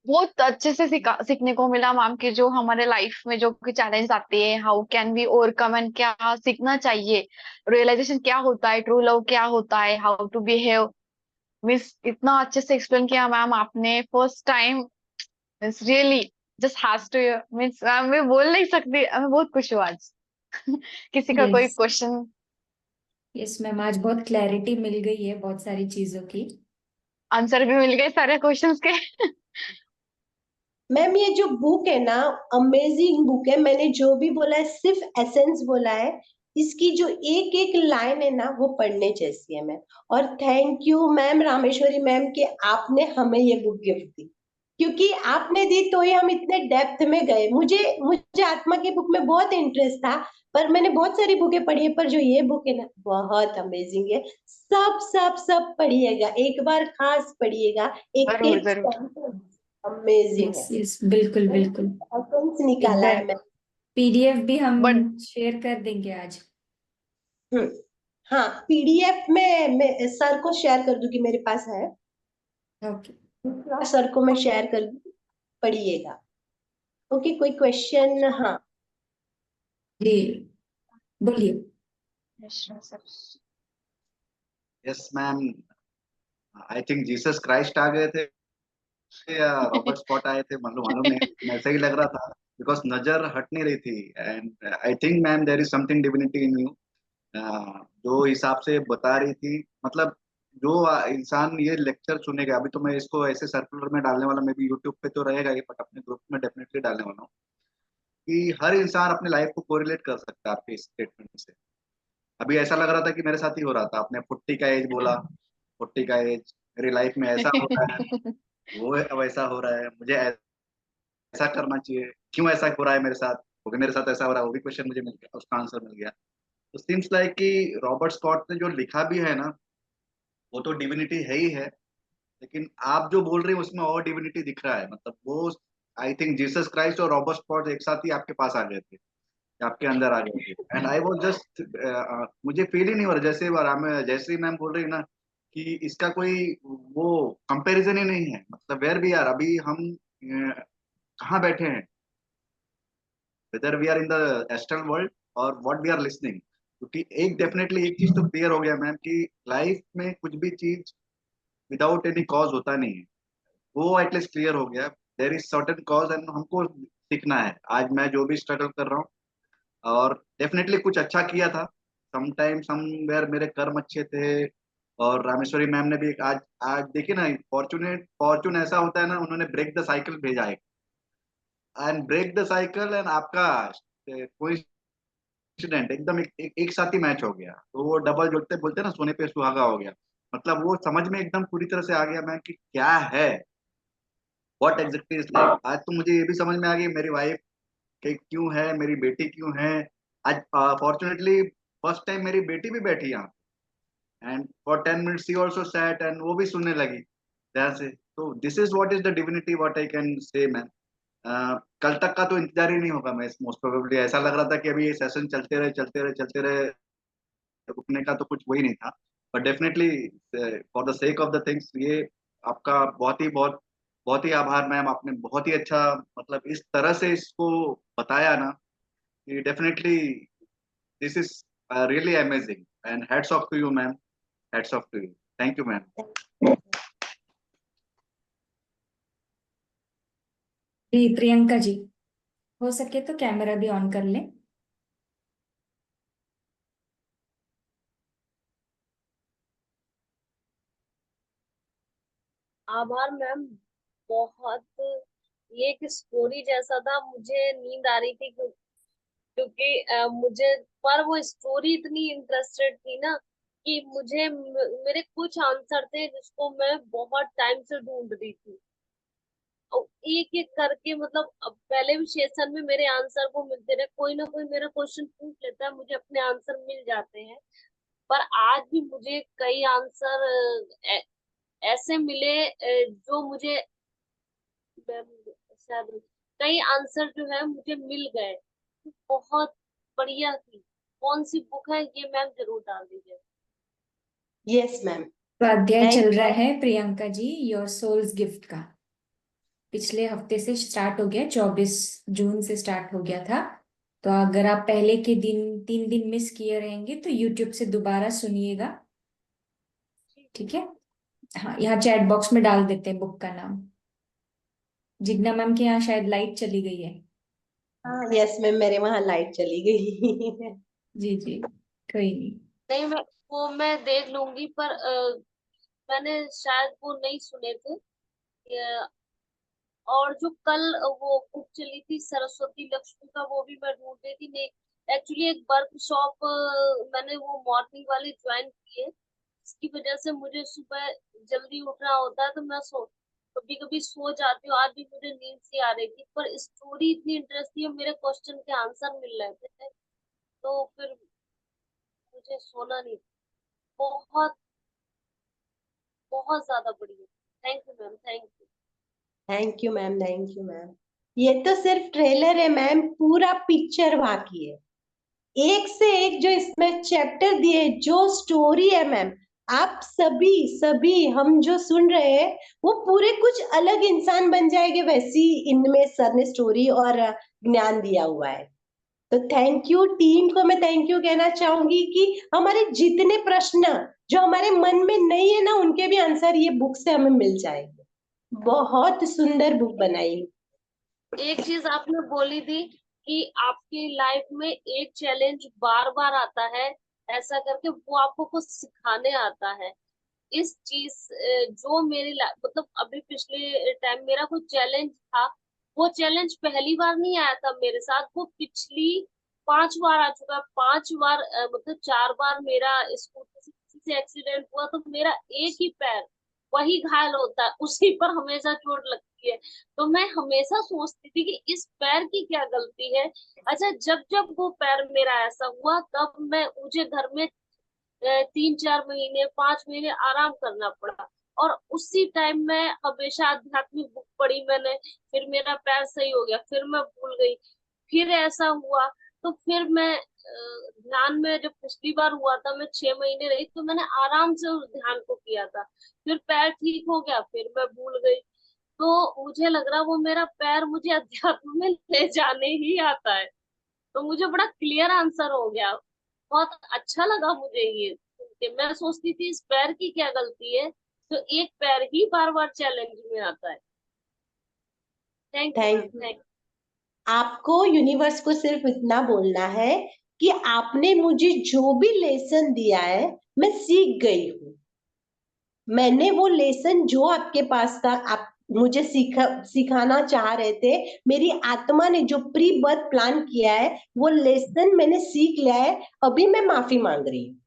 बहुत अच्छे से सीखने को मिला मैम कि जो हमारे लाइफ में जो चैलेंज आते हैं, how can we overcome and क्या सीखना चाहिए, रियलाइजेशन क्या होता है, ट्रू लव क्या होता है, हाउ टू बिहेव। मिस इतना अच्छे से एक्सप्लेन किया मैम आपने first time. Means really just has to, means ma'am मैं बोल नहीं सकती, मैं बहुत खुश हूँ आज। किसी का कोई यस क्वेश्चन? यस मैम, आज बहुत क्लैरिटी मिल गई है बहुत सारी चीजों की। आंसर भी मिल गए सारे क्वेश्चंस के। मैम ये जो बुक है ना, अमेजिंग बुक है। मैंने जो भी बोला है सिर्फ एसेंस बोला है। इसकी जो एक एक लाइन है ना, वो पढ़ने जैसी है मैम। और thank you ma'am Rameshwari ma'am कि आपने हमें ये बुक गिफ्ट दी, क्योंकि आपने दी तो ही हम इतने डेप्थ में गए। मुझे मुझे आत्मा की बुक में बहुत इंटरेस्ट था, पर मैंने बहुत सारी बुकें पढ़ी है, पर जो ये बुक है ना बहुत अमेजिंग है। सब सब सब पढ़िएगा, एक बार खास पढ़िएगा। एक जरूर एक जरूर। अमेजिंग यस है। यस बिल्कुल बिल्कुल। अकाउंट्स एक निकाला बार है मैं। पीडीएफ भी हम बट शेयर कर देंगे आज। हम्म, हाँ पीडीएफ में मैं सर को शेयर कर दूंगी, मेरे पास है। ओके। दूसरा सर को मैं शेयर कर दूंगी, पढ़िएगा। ओके, कोई क्वेश्चन? हाँ। जी बोलिए। Yes ma'am, I think Jesus Christ आ गए थे या रॉबर्ट स्कॉट आए थे, मालूम मालूम नहीं, लेकिन ऐसा ही लग रहा था बिकॉज नजर हट नहीं रही थी। And I think ma'am there is something divinity in you. जो हिसाब से बता रही थी, मतलब जो इंसान ये लेक्चर सुनेगा, अभी तो मैं इसको ऐसे सर्कुलर में डालने वाला, मैं भी यूट्यूब पे तो रहेगा ही, बट अपने ग्रुप में डेफिनेटली डालने वाला हूँ कि हर इंसान अपने लाइफ को कोरिलेट कर सकता है आपके इस स्टेटमेंट से। अभी ऐसा लग रहा था कि मेरे साथ ही हो रहा था। आपने 40 का एज बोला, 40 का एज, मेरी लाइफ में ऐसा हो रहा है, वो वैसा हो रहा है, मुझे ऐसा करना चाहिए, क्यों ऐसा हो रहा है मेरे साथ, क्योंकि मेरे साथ ऐसा हो रहा है, वो भी क्वेश्चन मुझे मिल गया, उसका आंसर मिल गया। तो सीम्स लाइक कि रॉबर्ट स्कॉट ने जो लिखा भी है ना, वो तो डिविनिटी है ही है, लेकिन आप जो बोल रहे हैं उसमें और डिविनिटी दिख रहा है। मतलब वो, आई थिंक जीसस क्राइस्ट और रॉबर्ट स्कॉट एक साथ ही आपके पास आ गए थे, आपके अंदर आ गए थे। एंड आई वाज जस्ट, मुझे फील ही नहीं हो रहा, जैसे जयश्री मैम बोल रही है ना कि इसका कोई वो कंपैरिजन ही नहीं है। मतलब वेयर वी आर, अभी हम कहाँ बैठे हैं, whether we are in the astral world और व्हाट वी आर लिसनिंग। क्योंकि एक डेफिनेटली एक चीज तो क्लियर हो गया मैम कि लाइफ में कुछ भी चीज विदाउट एनी कॉज होता नहीं है, वो एटलीस्ट क्लियर हो गया। There is certain cause and हमको सीखना है। आज मैं जो भी स्ट्रगल कर रहा हूँ, और डेफिनेटली कुछ अच्छा किया था, समटाइम समवेयर मेरे कर्म अच्छे थे। और रामेश्वरी मैम ने भी आज आज देखिए ना, फॉर्चुनेट फॉर्चून ऐसा होता है ना, उन्होंने ब्रेक द साइकिल भेजा है, and break the cycle and आपका कोइंसिडेंट एकदम एक साथ ही मैच हो गया। तो वो डबल जोड़ते बोलते हैं ना, सोने पे सुहागा हो गया। मतलब वो समझ में एकदम पूरी तरह से आ गया मैं कि क्या है, व्हाट एग्जैक्टली इज लाइफ। आज तो मुझे ये भी समझ में आ गई मेरी वाइफ के क्यों है, मेरी बेटी क्यों है। आज फॉर्चुनेटली फर्स्ट टाइम मेरी बेटी भी बैठी यहाँ, and for 10 minutes she also sat and वो भी सुनने लगी ध्यान से। तो this is what is the divinity, what I can say ma'am. कल तक का तो इंतजार ही नहीं होगा। मैं मोस्ट प्रोबेबली ऐसा लग रहा था कि अभी ये सेशन चलते रहे चलते रहे चलते रहे, रुकने का तो कुछ वही नहीं था। But definitely for the sake of the things, ये आपका बहुत ही बहुत बहुत ही आभार मैम, आपने बहुत ही अच्छा मतलब इस तरह से इसको बताया ना कि definitely this is really amazing and hats off to you ma'am, hats off to you, thank you ma'am. जी प्रियंका जी, हो सके तो कैमरा भी ऑन कर लें। आभार मैम। बहुत, ये एक स्टोरी जैसा था, मुझे नींद आ रही थी क्योंकि मुझे, पर वो स्टोरी इतनी इंटरेस्टेड थी ना कि मुझे मेरे कुछ आंसर थे जिसको मैं बहुत टाइम से ढूंढ रही थी। और एक एक करके, मतलब अब पहले भी सेशन में मेरे आंसर को मिलते रहे, कोई ना कोई मेरा क्वेश्चन पूछ लेता है, मुझे अपने आंसर मिल जाते हैं। पर आज भी मुझे कई आंसर ऐसे मिले जो मुझे शायद कई आंसर जो है मुझे मिल गए। बहुत बढ़िया थी। कौन सी बुक है ये मैम जरूर डाल दीजिए। Yes ma'am. तो अध्याय थैंक चल रहा है Priyanka ji your souls gift का। पिछले हफ्ते से स्टार्ट हो गया, 24 जून से स्टार्ट हो गया था। तो अगर आप पहले के दिन 3 दिन मिस किए रहेंगे तो यूट्यूब से दोबारा सुनिएगा, ठीक है। हाँ, यहाँ चैट बॉक्स में डाल देते हैं बुक का नाम। जिग्ना मैम के यहाँ शायद लाइट चली गई है। हाँ यस मैम, मेरे वहां लाइट चली गई। जी जी, कोई नहीं। नहीं, मैं देख लूंगी, पर मैंने शायद वो नहीं सुने थे। और जो कल वो बुक चली थी सरस्वती लक्ष्मी का, वो भी मैं ढूंढ रही थी। नहीं, एक्चुअली एक वर्कशॉप मैंने वो मॉर्निंग वाली ज्वाइन की है, इसकी वजह से मुझे सुबह जल्दी उठना होता है, तो मैं कभी कभी सो जाती हूँ। आज भी मुझे नींद सी आ रही थी, पर स्टोरी इतनी इंटरेस्टिंग है, मेरे क्वेश्चन के आंसर मिल रहे थे, तो फिर मुझे सोना नहीं। बहुत बहुत ज्यादा बढ़िया। Thank you ma'am, thank you. Thank you ma'am, thank you ma'am. ये तो सिर्फ ट्रेलर है मैम, पूरा पिक्चर बाकी है। एक से एक जो इसमें चैप्टर दिए, जो स्टोरी है मैम, आप सभी सभी हम जो सुन रहे हैं वो पूरे कुछ अलग इंसान बन जाएंगे, वैसी इनमें सर ने स्टोरी और ज्ञान दिया हुआ है। तो थैंक यू टीम को, मैं थैंक यू कहना चाहूंगी कि हमारे जितने प्रश्न जो हमारे मन में नहीं है ना, उनके भी आंसर ये बुक से हमें मिल जाएंगे। बहुत सुंदर बुक बनाई। एक चीज आपने बोली थी कि आपकी लाइफ में एक चैलेंज बार बार आता है, ऐसा करके वो आपको कुछ सिखाने आता है। इस चीज जो मेरी मतलब अभी पिछले टाइम मेरा कोई चैलेंज था, वो चैलेंज पहली बार नहीं आया था मेरे साथ, वो पिछली 5 बार आ चुका है। 5 बार मतलब 4 बार मेरा स्कूटी से किसी से एक्सीडेंट हुआ, तो मेरा एक ही पैर वही घायल होता है, उसी पर हमेशा चोट लगती है। तो मैं हमेशा सोचती थी कि इस पैर की क्या गलती है। अच्छा, जब जब वो पैर मेरा ऐसा हुआ, तब मैं मुझे घर में 3-4 महीने 5 महीने आराम करना पड़ा। और उसी टाइम में हमेशा आध्यात्मिक बुक पढ़ी मैंने, फिर मेरा पैर सही हो गया, फिर मैं भूल गई, फिर ऐसा हुआ। तो फिर मैं ध्यान में, जब पिछली बार हुआ था मैं 6 महीने रही, तो मैंने आराम से उस ध्यान को किया था, फिर पैर ठीक हो गया, फिर मैं भूल गई। तो मुझे लग रहा वो मेरा पैर मुझे अध्यात्म में ले जाने ही आता है। तो मुझे बड़ा क्लियर आंसर हो गया। बहुत अच्छा लगा मुझे ये सुन के। मैं सोचती थी इस पैर की क्या गलती है, तो एक पैर ही बार बार चैलेंज में आता है। Thank you ma'am, thank you. Thank. आपको यूनिवर्स को सिर्फ इतना बोलना है कि आपने मुझे जो भी लेसन दिया है मैं सीख गई हूँ। मैंने वो लेसन जो आपके पास था, आप मुझे सिखाना चाह रहे थे, मेरी आत्मा ने जो प्री बर्थ प्लान किया है वो लेसन मैंने सीख लिया है। अभी मैं माफी मांग रही हूँ।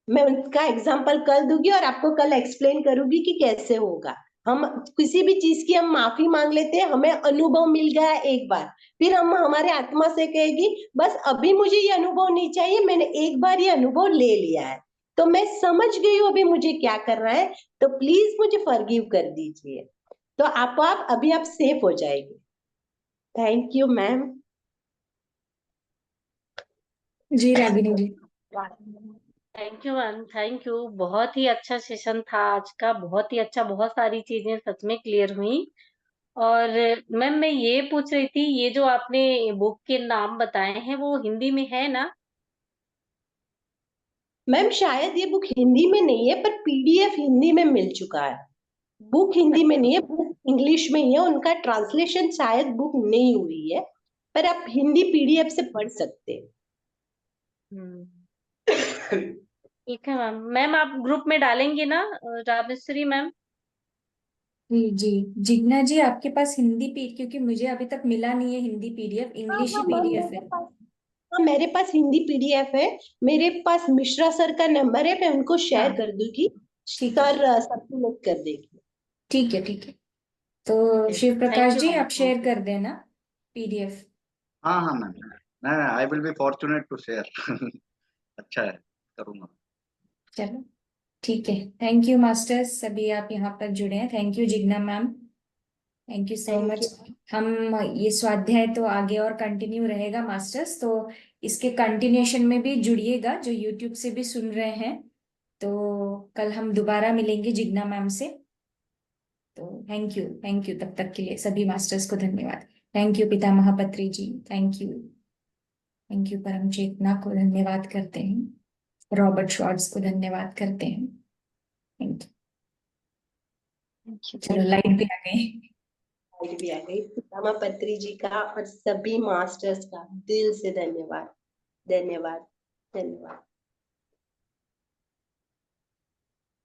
मैं उनका एग्जाम्पल कल दूंगी और आपको कल एक्सप्लेन करूंगी कि कैसे होगा। हम किसी भी चीज की हम माफी मांग लेते हैं, हमें अनुभव मिल गया एक बार, फिर हम हमारे आत्मा से कहेगी बस अभी मुझे ये अनुभव नहीं चाहिए, मैंने एक बार ये अनुभव ले लिया है, तो मैं समझ गई हूँ अभी मुझे क्या करना है, तो प्लीज मुझे फॉरगिव कर दीजिए। तो आप अभी आप सेफ हो जाएगी। Thank you ma'am. जी Ragini ji. Thank you ma'am, thank you. बहुत ही अच्छा सेशन था आज का, बहुत ही अच्छा, बहुत सारी चीजें सच में क्लियर हुई। और मैम मैं ये पूछ रही थी, ये जो आपने बुक के नाम बताए हैं वो हिंदी में है ना? मैम शायद ये बुक हिंदी में नहीं है, पर पीडीएफ हिंदी में मिल चुका है। बुक हिंदी में नहीं है, बुक इंग्लिश में ही है। उनका ट्रांसलेशन शायद बुक नहीं हुई है, पर आप हिंदी पीडीएफ से पढ़ सकते हैं। हम्म, ठीक है मैम। मैम आप ग्रुप में डालेंगे ना रामेश्वरी मैम? जी जी। जिग्ना जी, आपके पास हिंदी पी, क्योंकि मुझे अभी तक मिला नहीं है हिंदी पीडीएफ, हाँ इंग्लिश ही हाँ मैम, पीडीएफ मेरे है। पास, हाँ मेरे पास हिंदी पीडीएफ है। मेरे पास मिश्रा सर का नंबर है, मैं उनको शेयर हाँ कर दूंगी। ठीक है, सर सर्कुलेट कर देगी। ठीक है, ठीक है। तो Shiv Prakash thank you ji, ma'am, आप थैंक शेयर यू। कर देना पीडीएफ। हाँ हाँ मैम, मैं I will be fortunate to share. अच्छा है, करूँगा। चलो ठीक है। थैंक यू मास्टर्स, सभी आप यहाँ पर जुड़े हैं। Thank you Jigna ma'am, thank you so thank much. You. हम ये स्वाध्याय तो आगे और कंटिन्यू रहेगा मास्टर्स, तो इसके कंटिन्यूएशन में भी जुड़िएगा जो यूट्यूब से भी सुन रहे हैं। तो कल हम दोबारा मिलेंगे जिग्ना मैम से। तो थैंक यू तब तक के लिए सभी मास्टर्स को धन्यवाद। थैंक यू पितामह पत्री जी, थैंक यू परम चेतना को धन्यवाद करते हैं, रॉबर्ट श्वार्ट्ज को धन्यवाद करते हैं। Thank you. चलो थैंक लाइट भी आ गई। यू भी आ गई। पितामा पत्री जी का और सभी मास्टर्स का दिल से धन्यवाद, धन्यवाद, धन्यवाद।